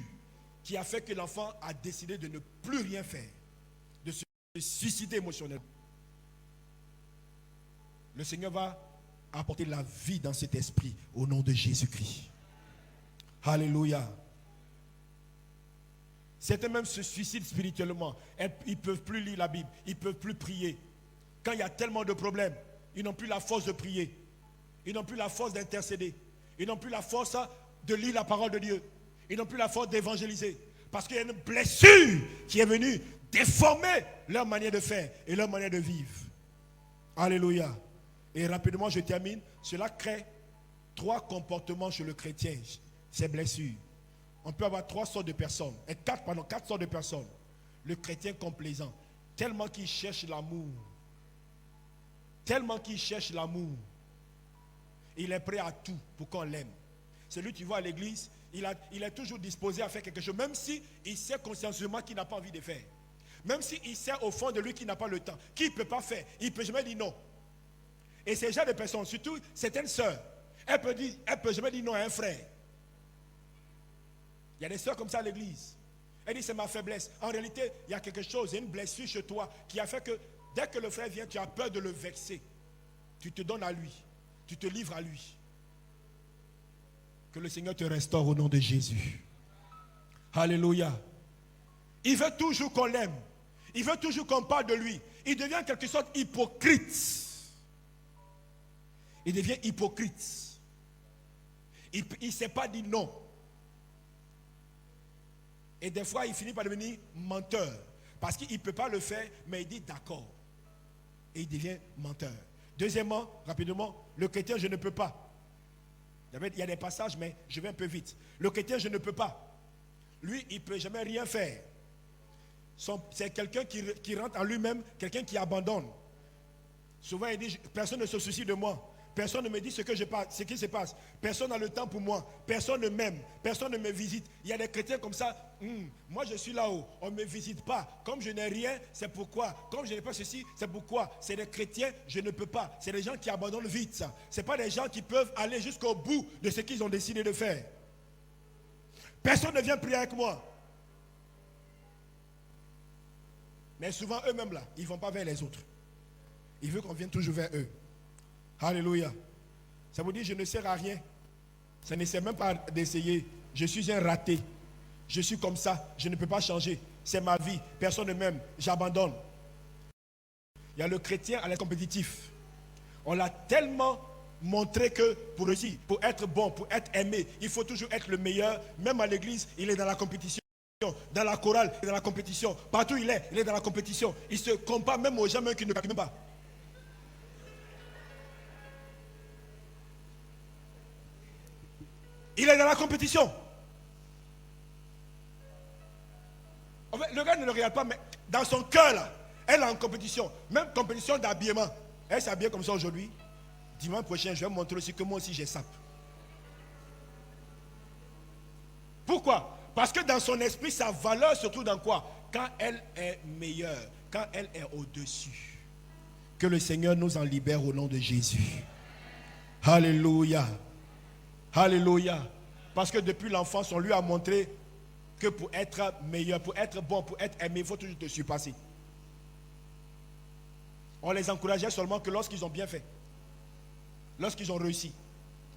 qui a fait que l'enfant a décidé de ne plus rien faire, de se suicider émotionnellement. Le Seigneur va apporter la vie dans cet esprit au nom de Jésus-Christ. Alléluia. Certains même se suicident spirituellement. Ils ne peuvent plus lire la Bible, ils ne peuvent plus prier. Quand il y a tellement de problèmes, ils n'ont plus la force de prier. Ils n'ont plus la force d'intercéder. Ils n'ont plus la force de lire la parole de Dieu. Ils n'ont plus la force d'évangéliser. Parce qu'il y a une blessure qui est venue déformer leur manière de faire et leur manière de vivre. Alléluia. Et rapidement, je termine. Cela crée 3 comportements chez le chrétien. Ces blessures. On peut avoir 3 sortes de personnes. 4 sortes de personnes. Le chrétien complaisant. Tellement qu'il cherche l'amour. Tellement qu'il cherche l'amour. Il est prêt à tout pour qu'on l'aime. Celui qui va à l'église, il est toujours disposé à faire quelque chose, même si il sait consciencieusement qu'il n'a pas envie de faire. Même s'il sait au fond de lui qu'il n'a pas le temps, qu'il ne peut pas faire, il ne peut jamais dire non. Et ces gens de personnes, surtout certaines sœurs, elle peut jamais dire non à un frère. Il y a des sœurs comme ça à l'église. Elle dit c'est ma faiblesse. En réalité, il y a quelque chose, il y a une blessure chez toi qui a fait que dès que le frère vient, tu as peur de le vexer. Tu te donnes à lui. Tu te livres à lui. Que le Seigneur te restaure au nom de Jésus. Alléluia. Il veut toujours qu'on l'aime. Il veut toujours qu'on parle de lui. Il devient en quelque sorte hypocrite. Il devient hypocrite. Il ne sait pas dire non. Et des fois, il finit par devenir menteur. Parce qu'il ne peut pas le faire, mais il dit d'accord. Et il devient menteur. Deuxièmement, rapidement, le chrétien, je ne peux pas. Il y a des passages, mais je vais un peu vite. Le chrétien, je ne peux pas. Lui, il ne peut jamais rien faire. c'est quelqu'un qui rentre en lui-même, quelqu'un qui abandonne. Souvent, il dit, personne ne se soucie de moi. Personne ne me dit ce qui se passe. Personne n'a le temps pour moi. Personne ne m'aime. Personne ne me visite. Il y a des chrétiens comme ça. Moi, je suis là-haut. On ne me visite pas. Comme je n'ai rien, c'est pourquoi. Comme je n'ai pas ceci, c'est pourquoi. C'est des chrétiens, je ne peux pas. C'est des gens qui abandonnent vite ça. Ce n'est pas des gens qui peuvent aller jusqu'au bout de ce qu'ils ont décidé de faire. Personne ne vient prier avec moi. Mais souvent, eux-mêmes là, ils ne vont pas vers les autres. Ils veulent qu'on vienne toujours vers eux. Alléluia. Ça vous dit, je ne sers à rien. Ça ne sert même pas d'essayer. Je suis un raté. Je suis comme ça. Je ne peux pas changer. C'est ma vie. Personne ne m'aime. J'abandonne. Il y a le chrétien à l'air compétitif. On l'a tellement montré que pour réussir, pour être bon, pour être aimé, il faut toujours être le meilleur. Même à l'église, il est dans la compétition. Dans la chorale, il est dans la compétition. Partout il est dans la compétition. Il se compare même aux gens qui ne pratiquent même pas. Il est dans la compétition. En fait, le gars ne le regarde pas, mais dans son cœur, là, elle est en compétition. Même compétition d'habillement. Elle s'est habillée comme ça aujourd'hui. Dimanche prochain, je vais montrer aussi que moi aussi j'ai sape. Pourquoi? Parce que dans son esprit, sa valeur se trouve dans quoi? Quand elle est meilleure, quand elle est au-dessus. Que le Seigneur nous en libère au nom de Jésus. Alléluia. Alléluia. Parce que depuis l'enfance, on lui a montré que pour être meilleur, pour être bon, pour être aimé, il faut toujours te surpasser. On les encourageait seulement que lorsqu'ils ont bien fait. Lorsqu'ils ont réussi.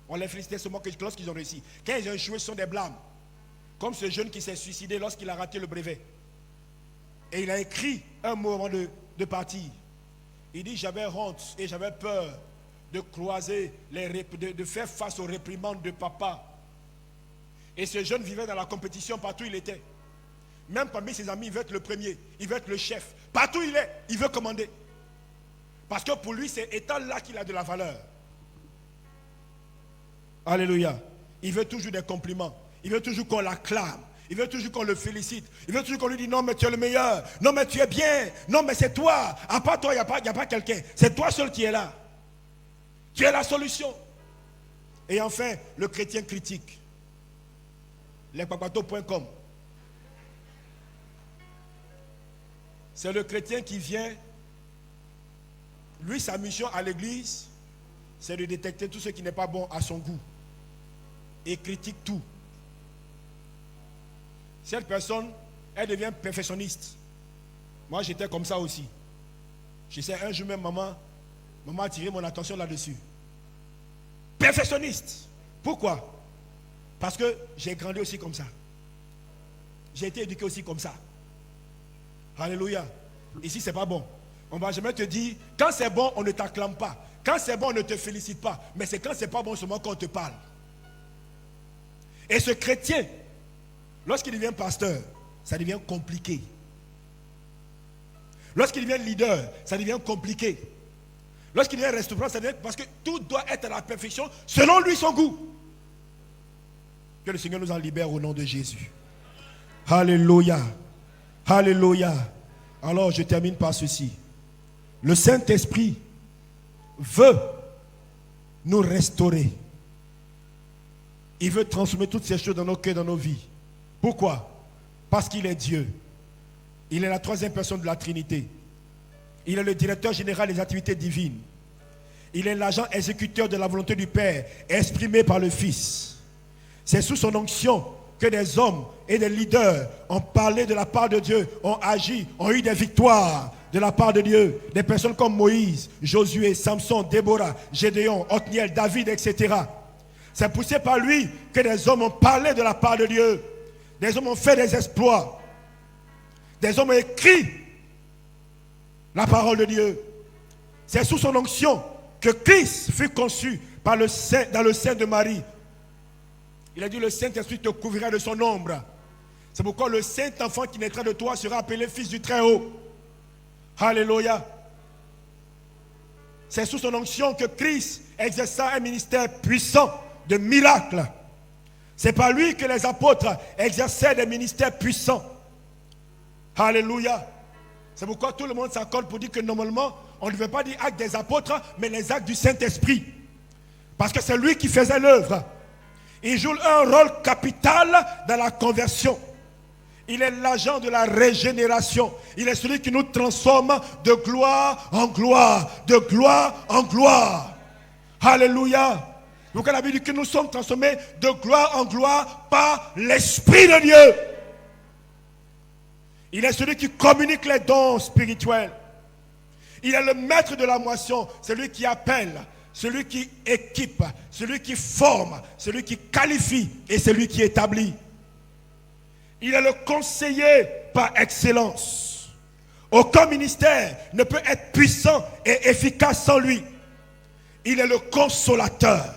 On les félicitait seulement que lorsqu'ils ont réussi. Quand ils ont échoué, ce sont des blâmes. Comme ce jeune qui s'est suicidé lorsqu'il a raté le brevet. Et il a écrit un mot avant de partir. Il dit, j'avais honte et j'avais peur de croiser, de faire face aux réprimandes de papa. Et ce jeune vivait dans la compétition partout où il était. Même parmi ses amis, il veut être le premier, il veut être le chef. Partout où il est, il veut commander. Parce que pour lui, c'est étant là qu'il a de la valeur. Alléluia. Il veut toujours des compliments. Il veut toujours qu'on l'acclame. Il veut toujours qu'on le félicite. Il veut toujours qu'on lui dise non mais tu es le meilleur. Non mais tu es bien. Non mais c'est toi. À part toi, il n'y a pas quelqu'un. C'est toi seul qui est là. Tu es la solution. Et enfin, le chrétien critique. Lespapato.com. C'est le chrétien qui vient. Lui, sa mission à l'église, c'est de détecter tout ce qui n'est pas bon à son goût. Et critique tout. Cette personne, elle devient perfectionniste. Moi, j'étais comme ça aussi. Je sais, un jour même, maman a attiré mon attention là-dessus. Perfectionniste. Pourquoi? Parce que j'ai grandi aussi comme ça. J'ai été éduqué aussi comme ça. Alléluia. Ici, c'est pas bon. On ne va jamais te dire, quand c'est bon, on ne t'acclame pas. Quand c'est bon, on ne te félicite pas. Mais c'est quand c'est pas bon seulement qu'on te parle. Et ce chrétien, lorsqu'il devient pasteur, ça devient compliqué. Lorsqu'il devient leader, ça devient compliqué. Lorsqu'il devient restaurant, ça devient... Parce que tout doit être à la perfection selon lui, son goût. Que le Seigneur nous en libère au nom de Jésus. Alléluia. Alléluia. Alors, je termine par ceci. Le Saint-Esprit veut nous restaurer. Il veut transformer toutes ces choses dans nos cœurs, dans nos vies. Pourquoi? Parce qu'il est Dieu. Il est la troisième personne de la Trinité. Il est le directeur général des activités divines. Il est l'agent exécuteur de la volonté du Père, exprimée par le Fils. C'est sous son onction que des hommes et des leaders ont parlé de la part de Dieu, ont agi, ont eu des victoires de la part de Dieu. Des personnes comme Moïse, Josué, Samson, Déborah, Gédéon, Othniel, David, etc. C'est poussé par lui que des hommes ont parlé de la part de Dieu. Des hommes ont fait des exploits. Des hommes ont écrit la parole de Dieu. C'est sous son onction que Christ fut conçu dans le sein de Marie. Il a dit, le Saint-Esprit te couvrira de son ombre. C'est pourquoi le Saint-Enfant qui naîtra de toi sera appelé Fils du Très-Haut. Alléluia. C'est sous son onction que Christ exerça un ministère puissant de miracles. C'est par lui que les apôtres exerçaient des ministères puissants. Alléluia. C'est pourquoi tout le monde s'accorde pour dire que normalement, on ne devait pas dire actes des apôtres, mais les actes du Saint-Esprit. Parce que c'est lui qui faisait l'œuvre. Il joue un rôle capital dans la conversion. Il est l'agent de la régénération. Il est celui qui nous transforme de gloire en gloire, de gloire en gloire. Alléluia. Donc la Bible dit que nous sommes transformés de gloire en gloire par l'Esprit de Dieu. Il est celui qui communique les dons spirituels. Il est le maître de la moisson, celui qui appelle, celui qui équipe, celui qui forme, celui qui qualifie et celui qui établit. Il est le conseiller par excellence. Aucun ministère ne peut être puissant et efficace sans lui. Il est le consolateur.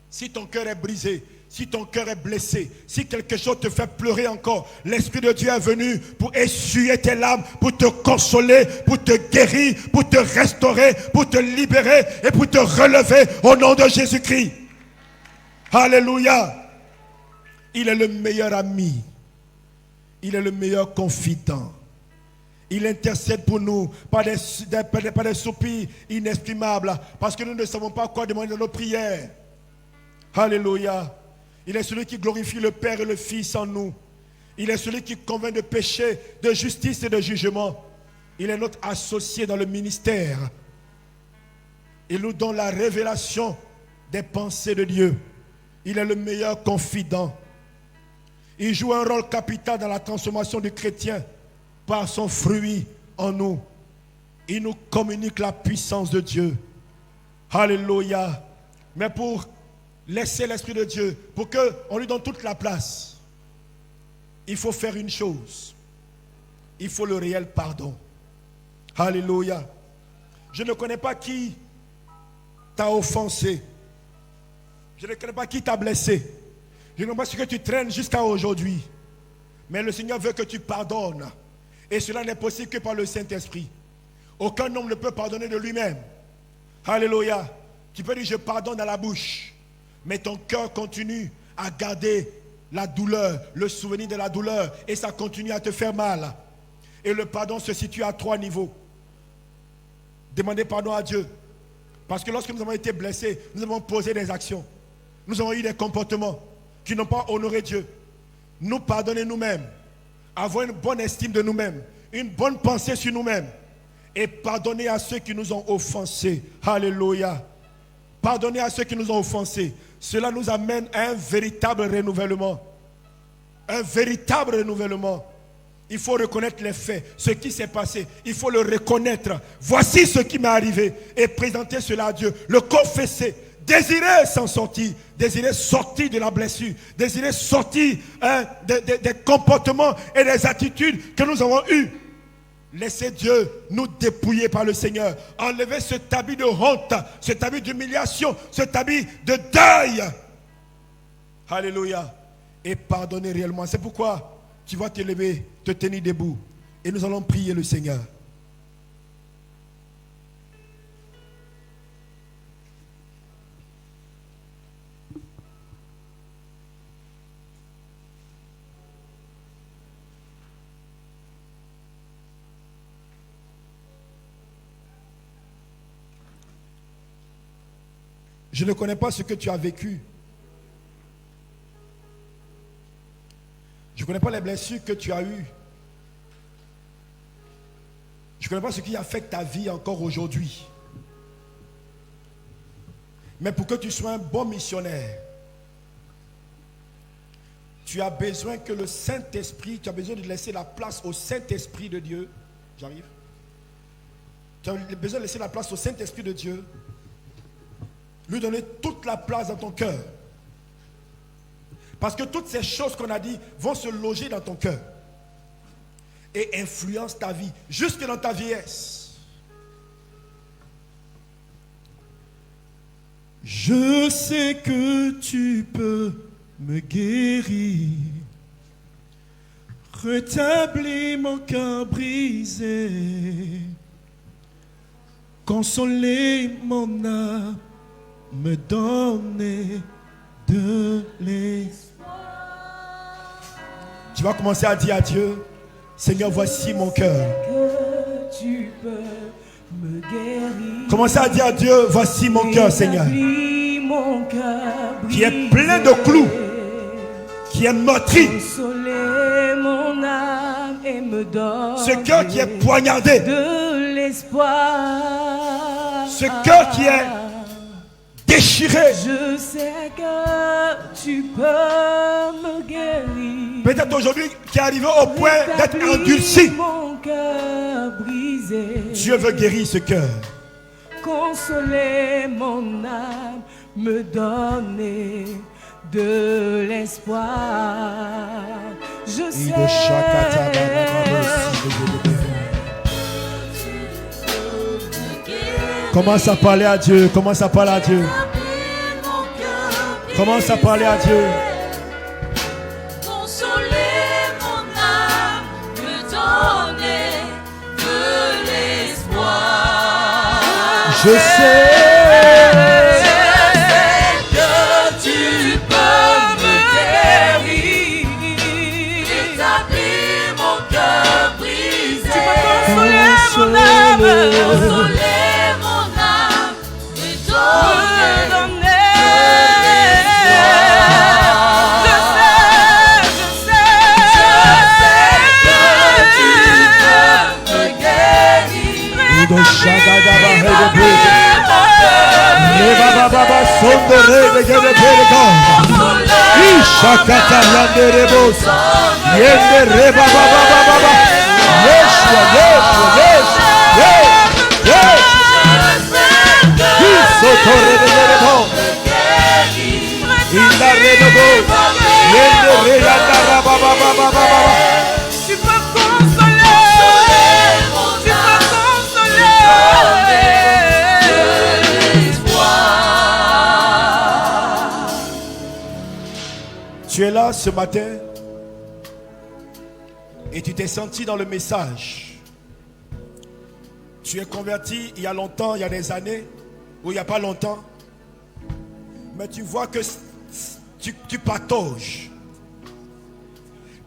Si ton cœur est brisé, si ton cœur est blessé, si quelque chose te fait pleurer encore, l'Esprit de Dieu est venu pour essuyer tes larmes, pour te consoler, pour te guérir, pour te restaurer, pour te libérer et pour te relever au nom de Jésus-Christ. Alléluia. Il est le meilleur ami. Il est le meilleur confident. Il intercède pour nous par des soupirs inexprimables, parce que nous ne savons pas quoi demander dans nos prières. Alléluia. Il est celui qui glorifie le Père et le Fils en nous. Il est celui qui convainc de péché, de justice et de jugement. Il est notre associé dans le ministère. Il nous donne la révélation des pensées de Dieu. Il est le meilleur confident. Il joue un rôle capital dans la transformation du chrétien par son fruit en nous. Il nous communique la puissance de Dieu. Alléluia. Mais pour laisser l'Esprit de Dieu, pour qu'on lui donne toute la place, il faut faire une chose. Il faut le réel pardon. Alléluia. Je ne connais pas qui t'a offensé. Je ne connais pas qui t'a blessé. Je ne sais pas ce que tu traînes jusqu'à aujourd'hui. Mais le Seigneur veut que tu pardonnes. Et cela n'est possible que par le Saint-Esprit. Aucun homme ne peut pardonner de lui-même. Alléluia. Tu peux dire je pardonne à la bouche. Mais ton cœur continue à garder la douleur, le souvenir de la douleur. Et ça continue à te faire mal. Et le pardon se situe à 3 niveaux. Demandez pardon à Dieu. Parce que lorsque nous avons été blessés, nous avons posé des actions. Nous avons eu des comportements qui n'ont pas honoré Dieu. Nous pardonner nous-mêmes. Avoir une bonne estime de nous-mêmes. Une bonne pensée sur nous-mêmes. Et pardonner à ceux qui nous ont offensés. Alléluia. Pardonner à ceux qui nous ont offensés. Cela nous amène à un véritable renouvellement. Un véritable renouvellement. Il faut reconnaître les faits, ce qui s'est passé. Il faut le reconnaître. Voici ce qui m'est arrivé. Et présenter cela à Dieu. Le confesser. Désirer s'en sortir. Désirer sortir de la blessure. Désirer sortir des comportements et des attitudes que nous avons eues. Laissez Dieu nous dépouiller par le Seigneur. Enlever ce habit de honte, cet habit d'humiliation, cet habit de deuil. Alléluia. Et pardonner réellement. C'est pourquoi tu vas te lever, te tenir debout. Et nous allons prier le Seigneur. Je ne connais pas ce que tu as vécu. Je ne connais pas les blessures que tu as eues. Je ne connais pas ce qui affecte ta vie encore aujourd'hui. Mais pour que tu sois un bon missionnaire, tu as besoin que le Saint-Esprit, tu as besoin de laisser la place au Saint-Esprit de Dieu. J'arrive. Tu as besoin de laisser la place au Saint-Esprit de Dieu. Lui donner toute la place dans ton cœur. Parce que toutes ces choses qu'on a dit vont se loger dans ton cœur. Et influencent ta vie, jusque dans ta vieillesse. Je sais que tu peux me guérir, rétablir mon cœur brisé, consoler mon âme, me donner de l'espoir. Tu vas commencer à dire à Dieu, Seigneur, voici mon cœur. Que tu peux me guérir. Commencez à dire à Dieu, voici mon cœur, Seigneur. Mon cœur qui est plein de clous, qui est meurtri. Consoler mon âme et me donner ce cœur qui est poignardé, de l'espoir. Ce cœur qui est déchiré. Je sais que tu peux me guérir. Peut-être aujourd'hui qui est arrivé au point d'être endurci. Mon cœur brisé. Dieu veut guérir ce cœur. Consoler mon âme, me donner de l'espoir. Je sais. Commence à parler à Dieu. Commence à parler à Dieu. Commence à parler à Dieu. Consoler mon âme, me donner de l'espoir. Je sais que tu peux me guérir, établir mon cœur brisé. Tu peux consoler mon âme, consoler mon âme, me donner. Tu es là ce matin et tu t'es senti dans le message. Tu es converti il y a longtemps, il y a des années, ou il n'y a pas longtemps. Mais tu vois que tu patauges.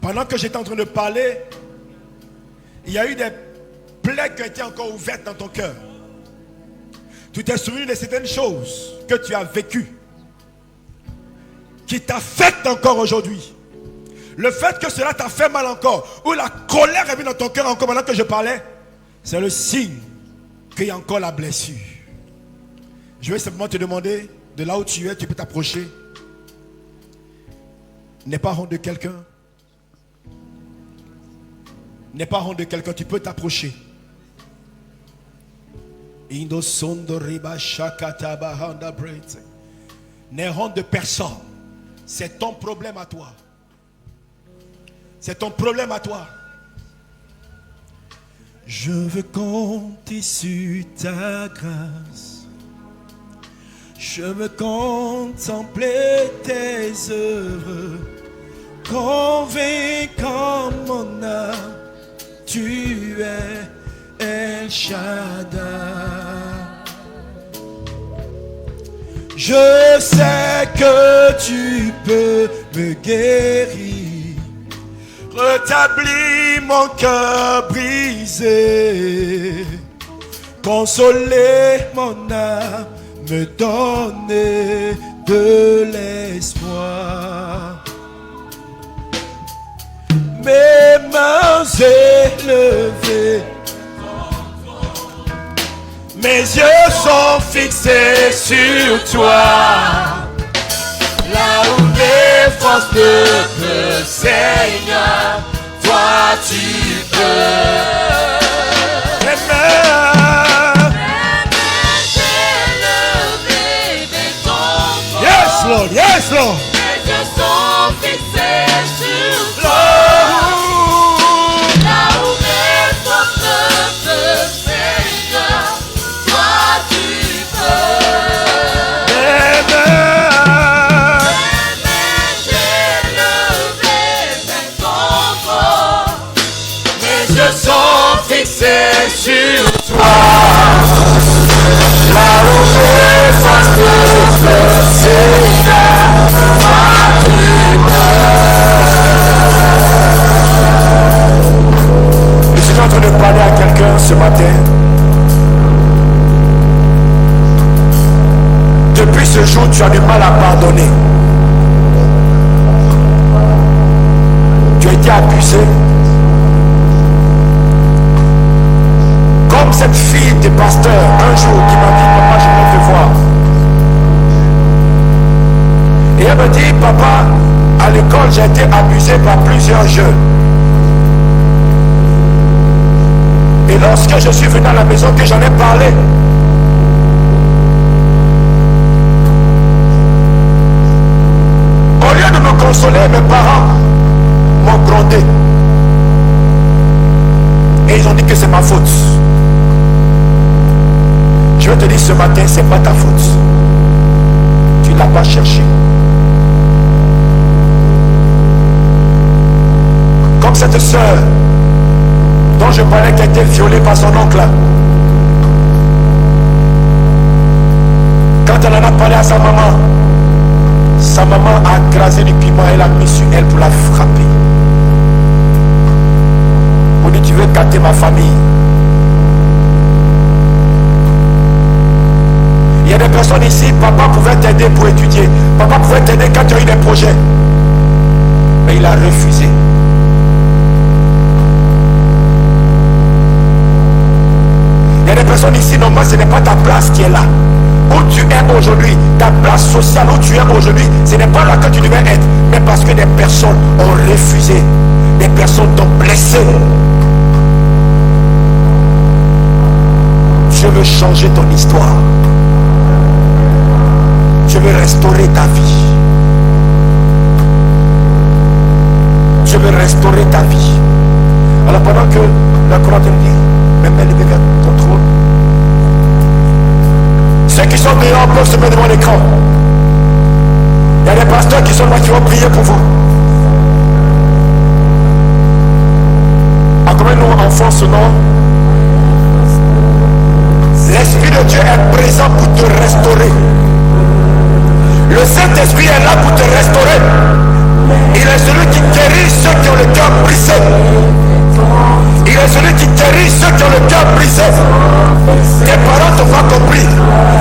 Pendant que j'étais en train de parler, il y a eu des plaies qui ont été encore ouvertes dans ton cœur. Tu t'es souvenu de certaines choses que tu as vécues, qui t'affectent encore aujourd'hui. Le fait que cela t'a fait mal encore, ou la colère est venue dans ton cœur encore pendant que je parlais, c'est le signe qu'il y a encore la blessure. Je vais simplement te demander, de là où tu es, tu peux t'approcher. N'aie pas honte de quelqu'un. N'aie pas honte de quelqu'un, tu peux t'approcher. N'aie honte de personne. C'est ton problème à toi. C'est ton problème à toi. Je veux compter sur ta grâce. Je veux contempler tes œuvres. Convaincant mon âme, tu es El Shaddai. Je sais que tu peux me guérir, rétablir mon cœur brisé, consoler mon âme, me donner de l'espoir. Mes mains élevées, mes yeux sont fixés sur toi. Là où mes forces ne peuvent, Seigneur, toi tu peux. Mes mains élevées vers ton trône. Yes, Lord, yes, Lord. Mes yeux sont fixés sur toi. Là où mes forces ne peuvent, Seigneur, toi tu peux. Mes mains élevées vers ton trône. Mes yeux sont fixés sur toi. Là où mes forces ne peuvent, Seigneur, toi ce jour tu as du mal à pardonner. Tu as été abusé. Comme cette fille des pasteurs un jour qui m'a dit papa je vais te voir. Et elle me dit papa à l'école j'ai été abusé par plusieurs jeunes. Et lorsque je suis venu à la maison que j'en ai parlé, au lieu de me consoler, mes parents m'ont grondé. Et ils ont dit que c'est ma faute. Je vais te dire ce matin, c'est pas ta faute. Tu ne l'as pas cherché. Comme cette soeur dont je parlais qui a été violée par son oncle. Quand elle en a parlé à sa maman a écrasé du piment et l'a mis sur elle pour la frapper. On dit tu veux gâter ma famille. Il y a des personnes ici, papa pouvait t'aider pour étudier. Papa pouvait t'aider quand tu as eu des projets. Mais il a refusé. Il y a des personnes ici, normalement ce n'est pas ta place qui est là. Où tu es aujourd'hui, ta place sociale où tu es aujourd'hui, ce n'est pas là que tu devais être. Mais parce que des personnes ont refusé. Des personnes t'ont blessé. Je veux changer ton histoire. Je veux restaurer ta vie. Je veux restaurer ta vie. Alors pendant que la couronne me dit, même les bébés contrôle. Ceux qui sont dehors peuvent se mettre devant l'écran. Il y a des pasteurs qui sont là qui vont prier pour vous. À combien nous enfants ce nom? L'Esprit de Dieu est présent pour te restaurer. Le Saint-Esprit est là pour te restaurer. Il est celui qui guérit ceux qui ont le cœur brisé. Il est celui qui guérit ceux qui ont le cœur brisé. Tes parents t'ont pas compris.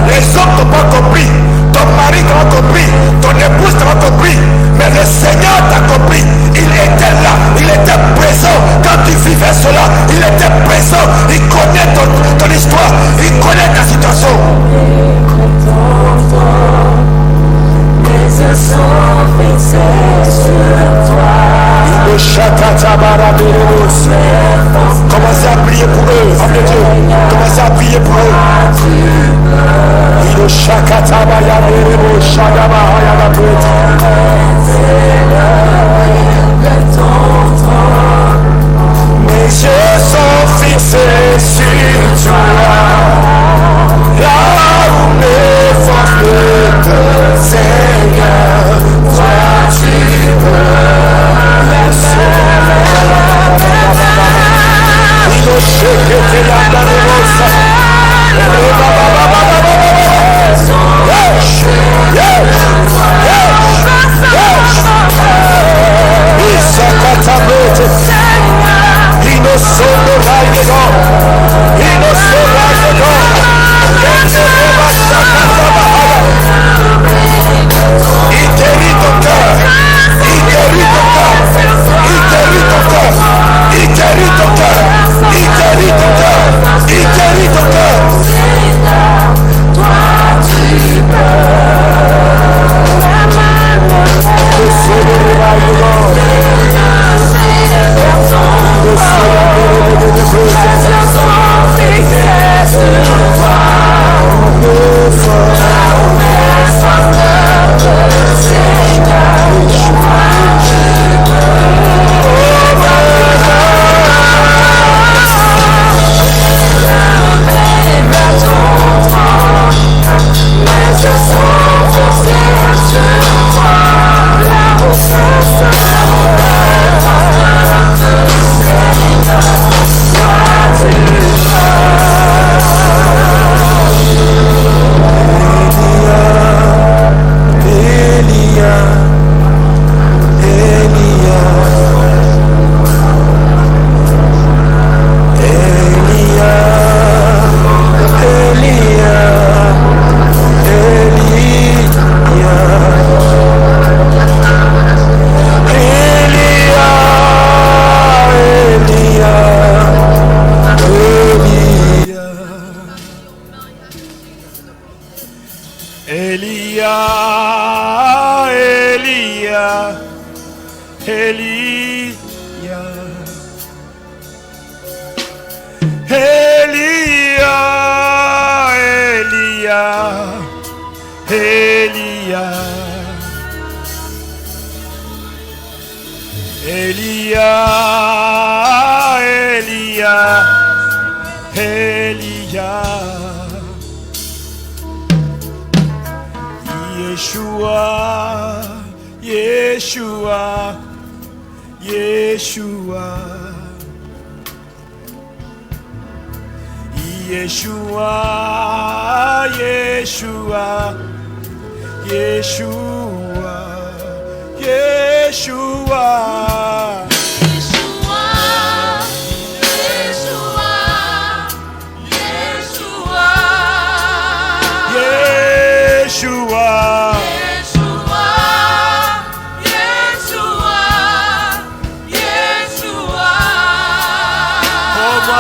Les hommes t'ont pas compris. Ton mari t'a pas compris. Ton épouse t'a pas compris. Mais le Seigneur t'a compris. Il était là. Il était présent. Quand tu vivais cela, il était présent. Il connaît ton histoire. Il connaît ta situation. Mes yeux sont fixés sur toi. Commencez à prier pour eux. Appelez Dieu. Commencez à prier pour eux. Mes yeux sont fixés sur toi. Là où mes forces ne peuvent, Seigneur, toi tu peux.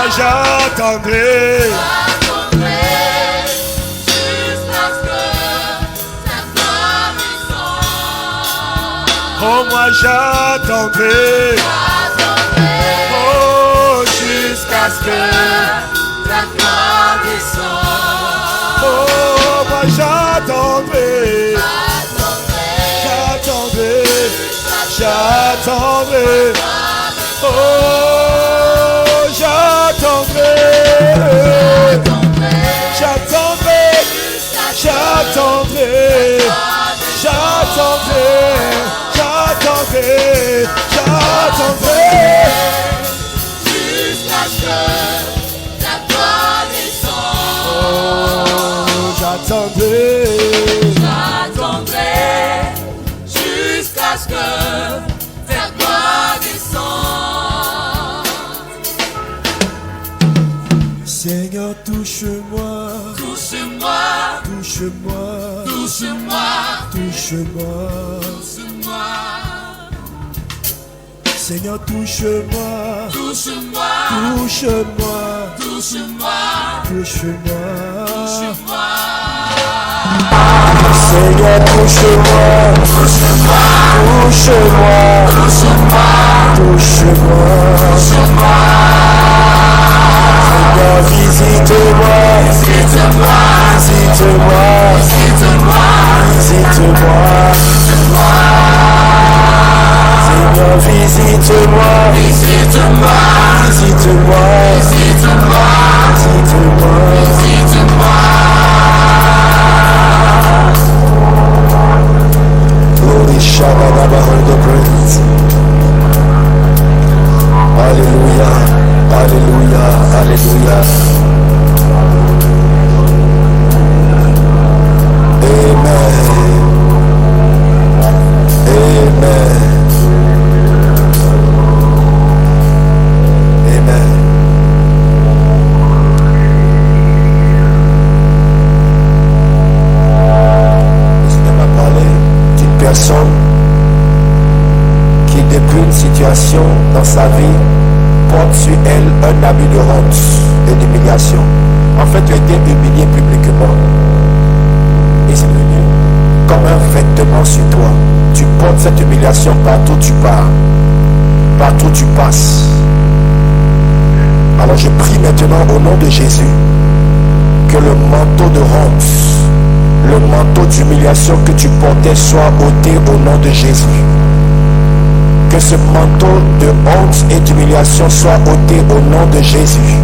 J'attendrai jusqu'à ce que ta gloire descende. Oh moi j'attendrai Oh jusqu'à ce que ta gloire descende. Oh moi j'attendrai J'attendrai Oh J'attendrai jusqu'à ce que ta gloire descende. Oh, j'attendrai jusqu'à ce que ta gloire descende. Seigneur, touche-moi, Touche-moi, touche-moi, touche-moi, touche-moi. touche-moi, Seigneur, touche-moi, touche-moi, touche-moi, touche-moi, touche-moi. touche-moi. Seigneur, touche-moi, touche-moi, touche-moi, touche-moi, touche-moi. Seigneur, visite-moi, visite-moi, visite-moi, visite-moi, visite-moi. Seigneur, visite-moi, visite-moi, visite-moi, visite-moi, visite-moi, visite-moi. Holy Shabbat, the praise. Hallelujah, hallelujah, hallelujah. Amen. Amen. Amen. Le Seigneur m'a parlé d'une personne qui, depuis une situation dans sa vie, porte sur elle un habit de honte et d'humiliation. En fait, tu as été humilié publiquement. Et c'est devenu comme un vêtement sur toi. Tu portes cette humiliation partout où tu pars, partout où tu passes. Alors je prie maintenant au nom de Jésus que le manteau de honte, le manteau d'humiliation que tu portais soit ôté au nom de Jésus. Que ce manteau de honte et d'humiliation soit ôté au nom de Jésus.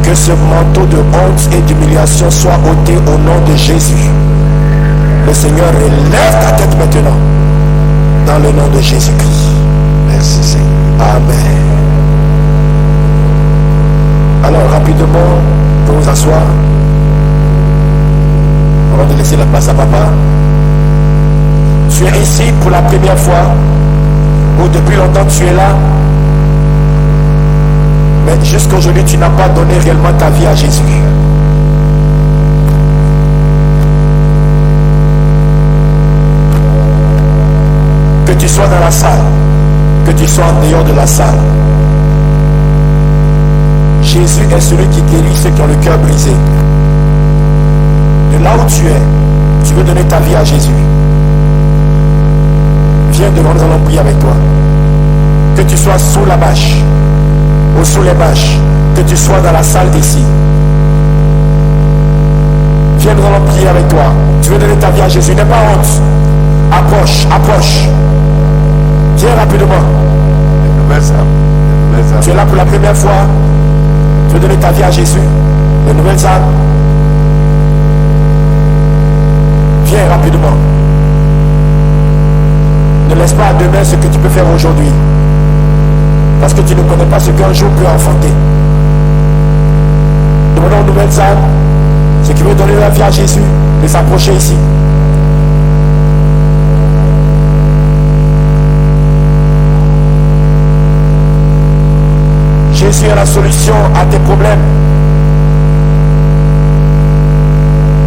Que ce manteau de honte et d'humiliation soit ôté au nom de Jésus. Le Seigneur relève ta tête maintenant. Dans le nom de Jésus-Christ. Merci Seigneur. Amen. Alors rapidement, pour vous asseoir. Avant de laisser la place à papa. Tu es ici pour la première fois. Ou depuis longtemps tu es là. Mais jusqu'aujourd'hui tu n'as pas donné réellement ta vie à Jésus. Que tu sois dans la salle, que tu sois en dehors de la salle, Jésus est celui qui guérit ceux qui ont le cœur brisé. De là où tu es, tu veux donner ta vie à Jésus. Viens devant, nous allons prier avec toi. Que tu sois sous la bâche ou sous les bâches, que tu sois dans la salle d'ici. Viens, nous allons prier avec toi. Tu veux donner ta vie à Jésus, n'aie pas honte. Approche, approche. Viens rapidement. nouvelles âmes. Tu es là pour la première fois. Tu veux donner ta vie à Jésus. De nouvelles âmes. Viens rapidement. Ne laisse pas à demain ce que tu peux faire aujourd'hui. Parce que tu ne connais pas ce qu'un jour peut enfanter. Demandons aux nouvelles âmes, ceux qui veulent donner leur vie à Jésus, de s'approcher ici. Jésus est la solution à tes problèmes.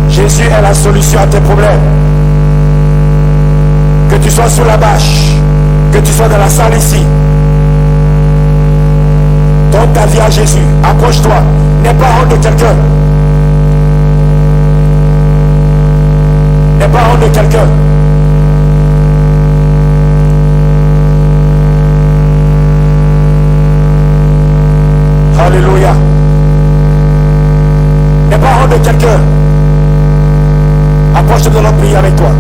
Jésus est la solution à tes problèmes. Que tu sois sous la bâche, que tu sois dans la salle ici, donne ta vie à Jésus. Approche-toi. N'aie pas honte de quelqu'un. N'aie pas honte de quelqu'un. Alléluia. N'aie pas honte de quelqu'un. Approche-toi, nous allons prier avec toi.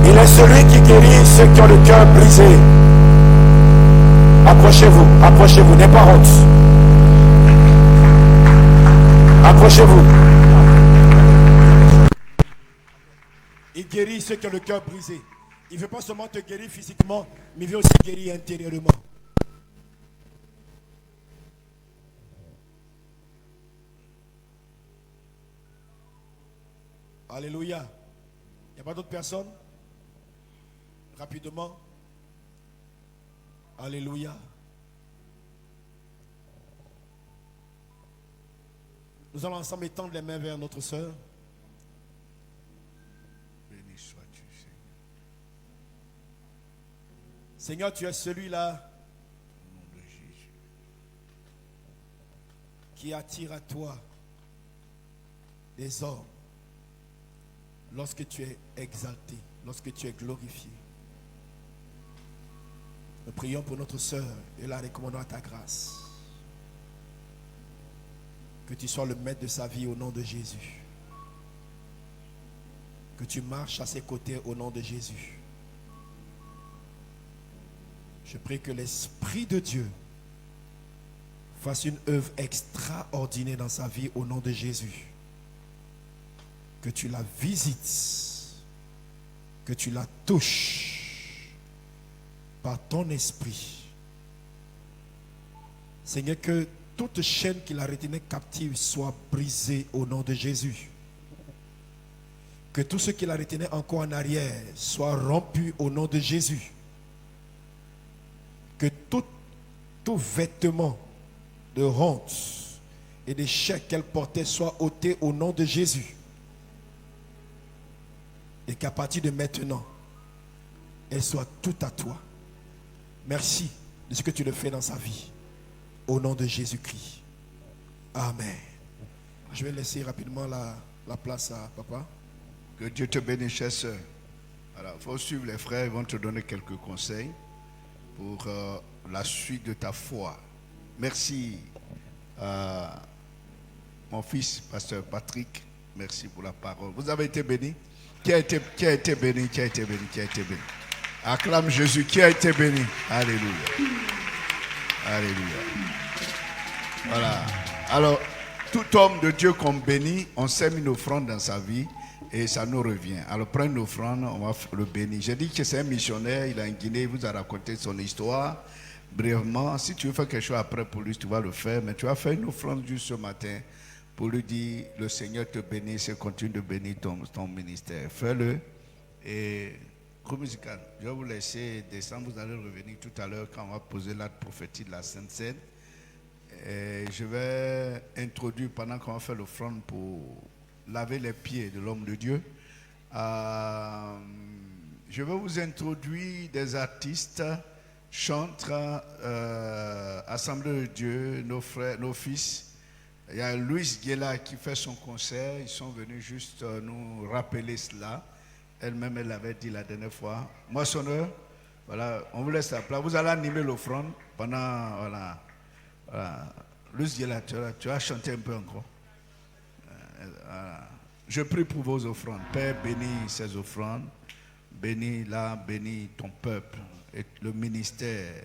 Il est celui qui guérit ceux qui ont le cœur brisé. Approchez-vous, approchez-vous, n'ayez pas honte. Approchez-vous. Il guérit ceux qui ont le cœur brisé. Il ne veut pas seulement te guérir physiquement, mais il veut aussi guérir intérieurement. Alléluia. Il n'y a pas d'autres personnes? Rapidement. Alléluia. Nous allons ensemble étendre les mains vers notre sœur. Béni sois-tu, Seigneur. Seigneur, tu es celui-là Au nom de Jésus. qui attire à toi des hommes lorsque tu es exalté, lorsque tu es glorifié. Nous prions pour notre sœur et la recommandons à ta grâce. Que tu sois le maître de sa vie au nom de Jésus. Que tu marches à ses côtés au nom de Jésus. Je prie que l'Esprit de Dieu fasse une œuvre extraordinaire dans sa vie au nom de Jésus. Que tu la visites, que tu la touches par ton esprit. Seigneur, que toute chaîne qui la retenait captive soit brisée au nom de Jésus. Que tout ce qui la retenait encore en arrière soit rompu au nom de Jésus. Que tout vêtement de honte et d'échec qu'elle portait soit ôté au nom de Jésus. Et qu'à partir de maintenant, elle soit tout à toi. Merci de ce que tu le fais dans sa vie. Au nom de Jésus-Christ. Amen. Je vais laisser rapidement la place à papa. Que Dieu te bénisse, chère sœur. Alors, il faut suivre les frères, ils vont te donner quelques conseils pour la suite de ta foi. Merci à mon fils, pasteur Patrick. Merci pour la parole. Vous avez été béni? Qui a été béni? Qui a été béni? Qui a été béni? Acclame Jésus. Qui a été béni? Alléluia. Alléluia. Voilà. Alors, tout homme de Dieu qu'on bénit, on sème une offrande dans sa vie et ça nous revient. Alors, prends une offrande, on va le bénir. J'ai dit que c'est un missionnaire, il est en Guinée, il vous a raconté son histoire brièvement. Si tu veux faire quelque chose après pour lui, tu vas le faire, mais tu vas faire une offrande juste ce matin pour lui dire, le Seigneur te bénisse et continue de bénir ton ministère. Fais-le. Et groupe musical, je vais vous laisser descendre, vous allez revenir tout à l'heure quand on va poser l'acte prophétique de la Sainte Seine. Et je vais introduire pendant qu'on va faire l'offrande pour laver les pieds de l'homme de Dieu. Je vais vous introduire des artistes, chantres, Assemblée de Dieu, nos frères, nos fils. Il y a Louis Guéla qui fait son concert. Ils sont venus juste nous rappeler cela. Elle-même, elle l'avait dit la dernière fois. Moissonneur, voilà, on vous laisse la place. Vous allez animer l'offrande pendant, voilà. Louis Guéla, tu vas chanter un peu encore. Je prie pour vos offrandes. Père, bénis ces offrandes Bénis-la, bénis ton peuple et le ministère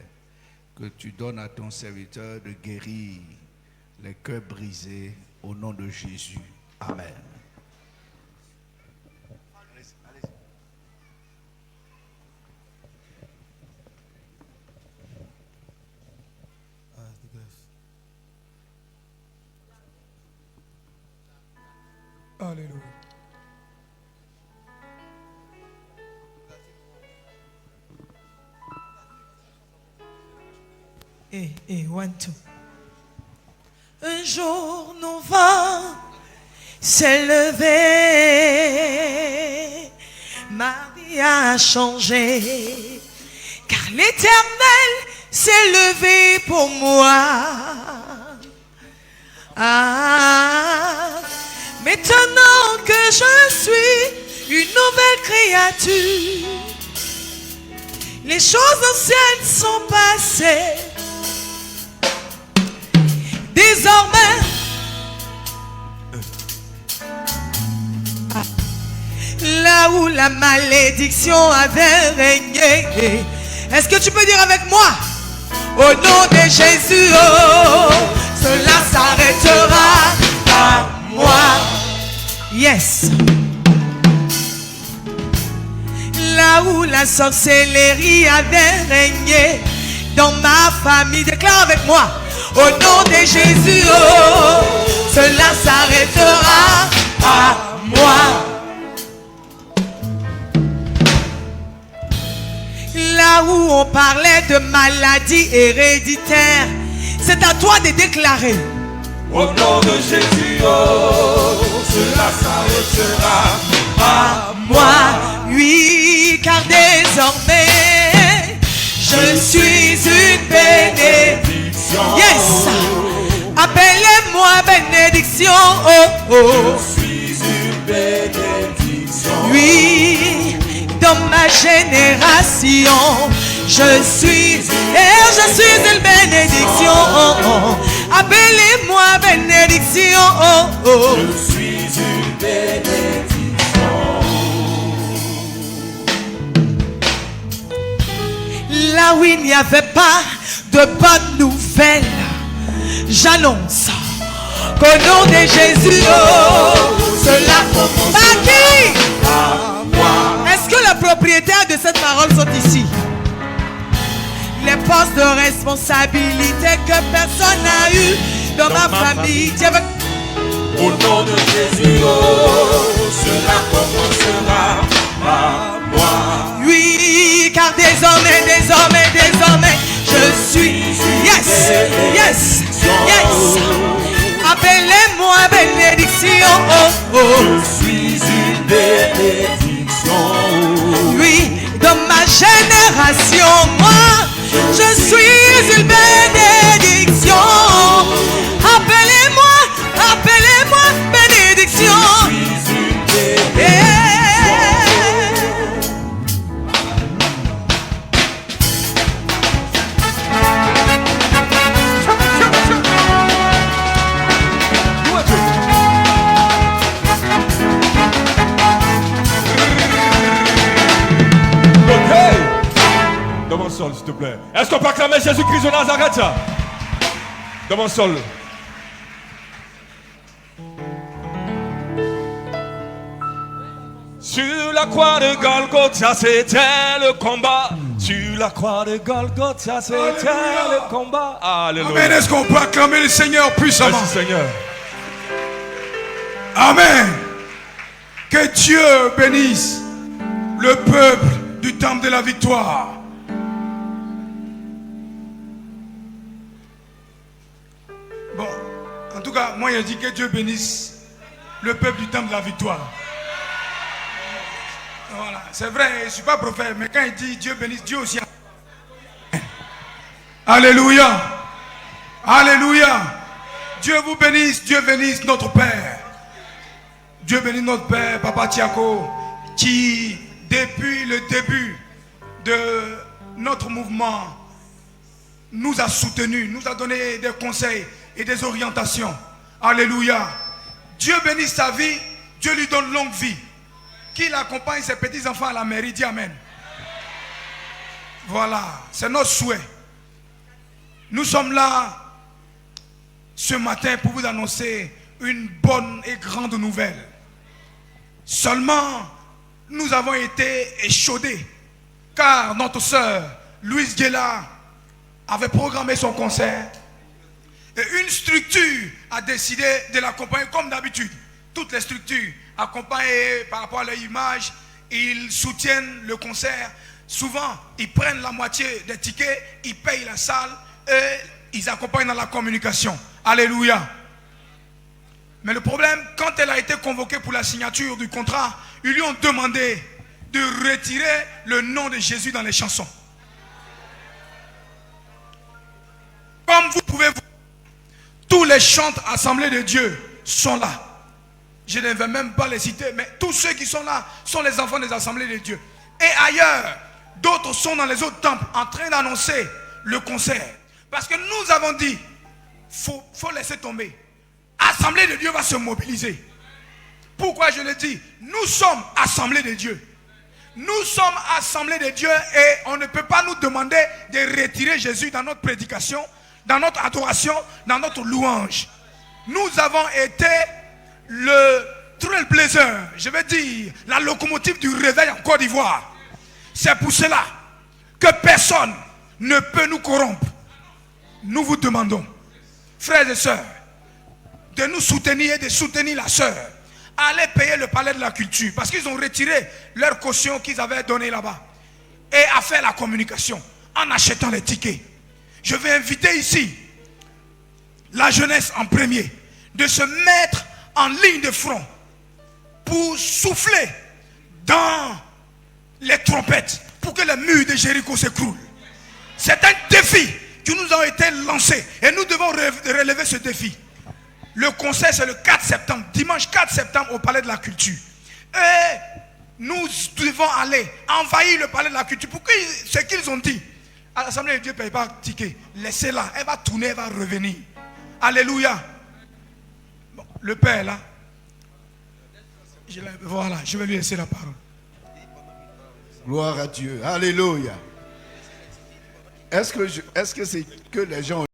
que tu donnes à ton serviteur de guérir les cœurs brisés au nom de Jésus. Amen. Alléluia. Et one, two. Un jour nous vent s'est levé, ma vie a changé, car l'Éternel s'est levé pour moi. Ah, maintenant que je suis une nouvelle créature, les choses anciennes sont passées. Désormais, là où la malédiction avait régné, est-ce que tu peux dire avec moi? Au nom de Jésus, oh, cela s'arrêtera à moi. Yes. Là où la sorcellerie avait régné dans ma famille, déclare avec moi. Au nom de Jésus, oh, cela s'arrêtera à moi. Là où on parlait de maladie héréditaire, c'est à toi de déclarer. Au nom de Jésus, oh, cela s'arrêtera à Moi, oui, car désormais, je suis une bénédiction. Yes! Appelez-moi bénédiction, oh, oh. Je suis une bénédiction. Oui, dans ma génération, je suis une bénédiction, oh, oh. Appelez-moi bénédiction, oh, oh. Je suis une bénédiction. Là où il n'y avait pas de bonnes nouvelles, j'annonce qu'au nom de Jésus, oh, cela commence à qui? À moi. Est-ce que les propriétaires de cette parole sont ici? Les postes de responsabilité que personne n'a eu dans ma famille. Au nom de Jésus, oh, cela commencera à moi. Oui, car désormais, je suis. Yes, yes, yes. Appelez-moi bénédiction, oh, oh. Je suis une bénédiction. Oui, dans ma génération, moi, je suis une bénédiction. Appelez-moi bénédiction. Je suis une bénédiction. Yeah. Dans mon sol, s'il te plaît. Est-ce qu'on peut acclamer Jésus-Christ de Nazareth? Dans mon sol. Sur la croix de Golgotha, c'était le combat. Sur la croix de Golgotha, c'était le combat. Alléluia. Amen. Est-ce qu'on peut acclamer le Seigneur puissamment? Merci Seigneur. Amen. Que Dieu bénisse le peuple du temple de la victoire. Bon, en tout cas, moi, il dit que Dieu bénisse le peuple du temple de la victoire. Voilà, c'est vrai, je ne suis pas prophète, mais quand il dit Dieu bénisse, Dieu aussi. Alléluia. Alléluia. Dieu vous bénisse, Dieu bénisse notre Père. Dieu bénisse notre Père, Papa Tiako, qui, depuis le début de notre mouvement, nous a soutenus, nous a donné des conseils et des orientations. Alléluia. Dieu bénisse sa vie, Dieu lui donne longue vie. qu'il accompagne ses petits-enfants à la mairie. Dis amen. Voilà, c'est notre souhait. Nous sommes là ce matin pour vous annoncer une bonne et grande nouvelle. Seulement, nous avons été échaudés car notre sœur Louise Guéla avait programmé son concert et une structure a décidé de l'accompagner comme d'habitude. Toutes les structures accompagnent par rapport à leur image, ils soutiennent le concert. Souvent, ils prennent la moitié des tickets, ils payent la salle et ils accompagnent dans la communication. Alléluia. Mais le problème, quand elle a été convoquée pour la signature du contrat, ils lui ont demandé de retirer le nom de Jésus dans les chansons. Comme vous pouvez voir, tous les chantres assemblés de Dieu sont là. Je ne vais même pas les citer, mais tous ceux qui sont là sont les enfants des assemblées de Dieu. Et ailleurs, d'autres sont dans les autres temples en train d'annoncer le concert. Parce que nous avons dit, faut laisser tomber. Assemblée de Dieu va se mobiliser. Pourquoi je le dis? Nous sommes assemblés de Dieu. Nous sommes assemblés de Dieu et on ne peut pas nous demander de retirer Jésus dans notre prédication, dans notre adoration, dans notre louange. Nous avons été le trailblazer, je vais dire, la locomotive du réveil en Côte d'Ivoire. C'est pour cela que personne ne peut nous corrompre. Nous vous demandons, frères et sœurs, de nous soutenir et de soutenir la sœur. Allez payer le palais de la culture parce qu'ils ont retiré leur caution qu'ils avaient donnée là-bas et à faire la communication en achetant les tickets. Je vais inviter ici la jeunesse en premier de se mettre en ligne de front pour souffler dans les trompettes pour que les murs de Jéricho s'écroulent. C'est un défi qui nous a été lancé et nous devons relever ce défi. Le concert c'est le 4 septembre, dimanche 4 septembre au Palais de la Culture. Et nous devons aller envahir le Palais de la Culture. Pourquoi ce qu'ils ont dit? À l'Assemblée de Dieu ne paye pas ticket. Laissez-la, elle va tourner, elle va revenir. Alléluia. Bon, le Père là, voilà, je vais lui laisser la parole. Gloire à Dieu. Alléluia. Est-ce que c'est que les gens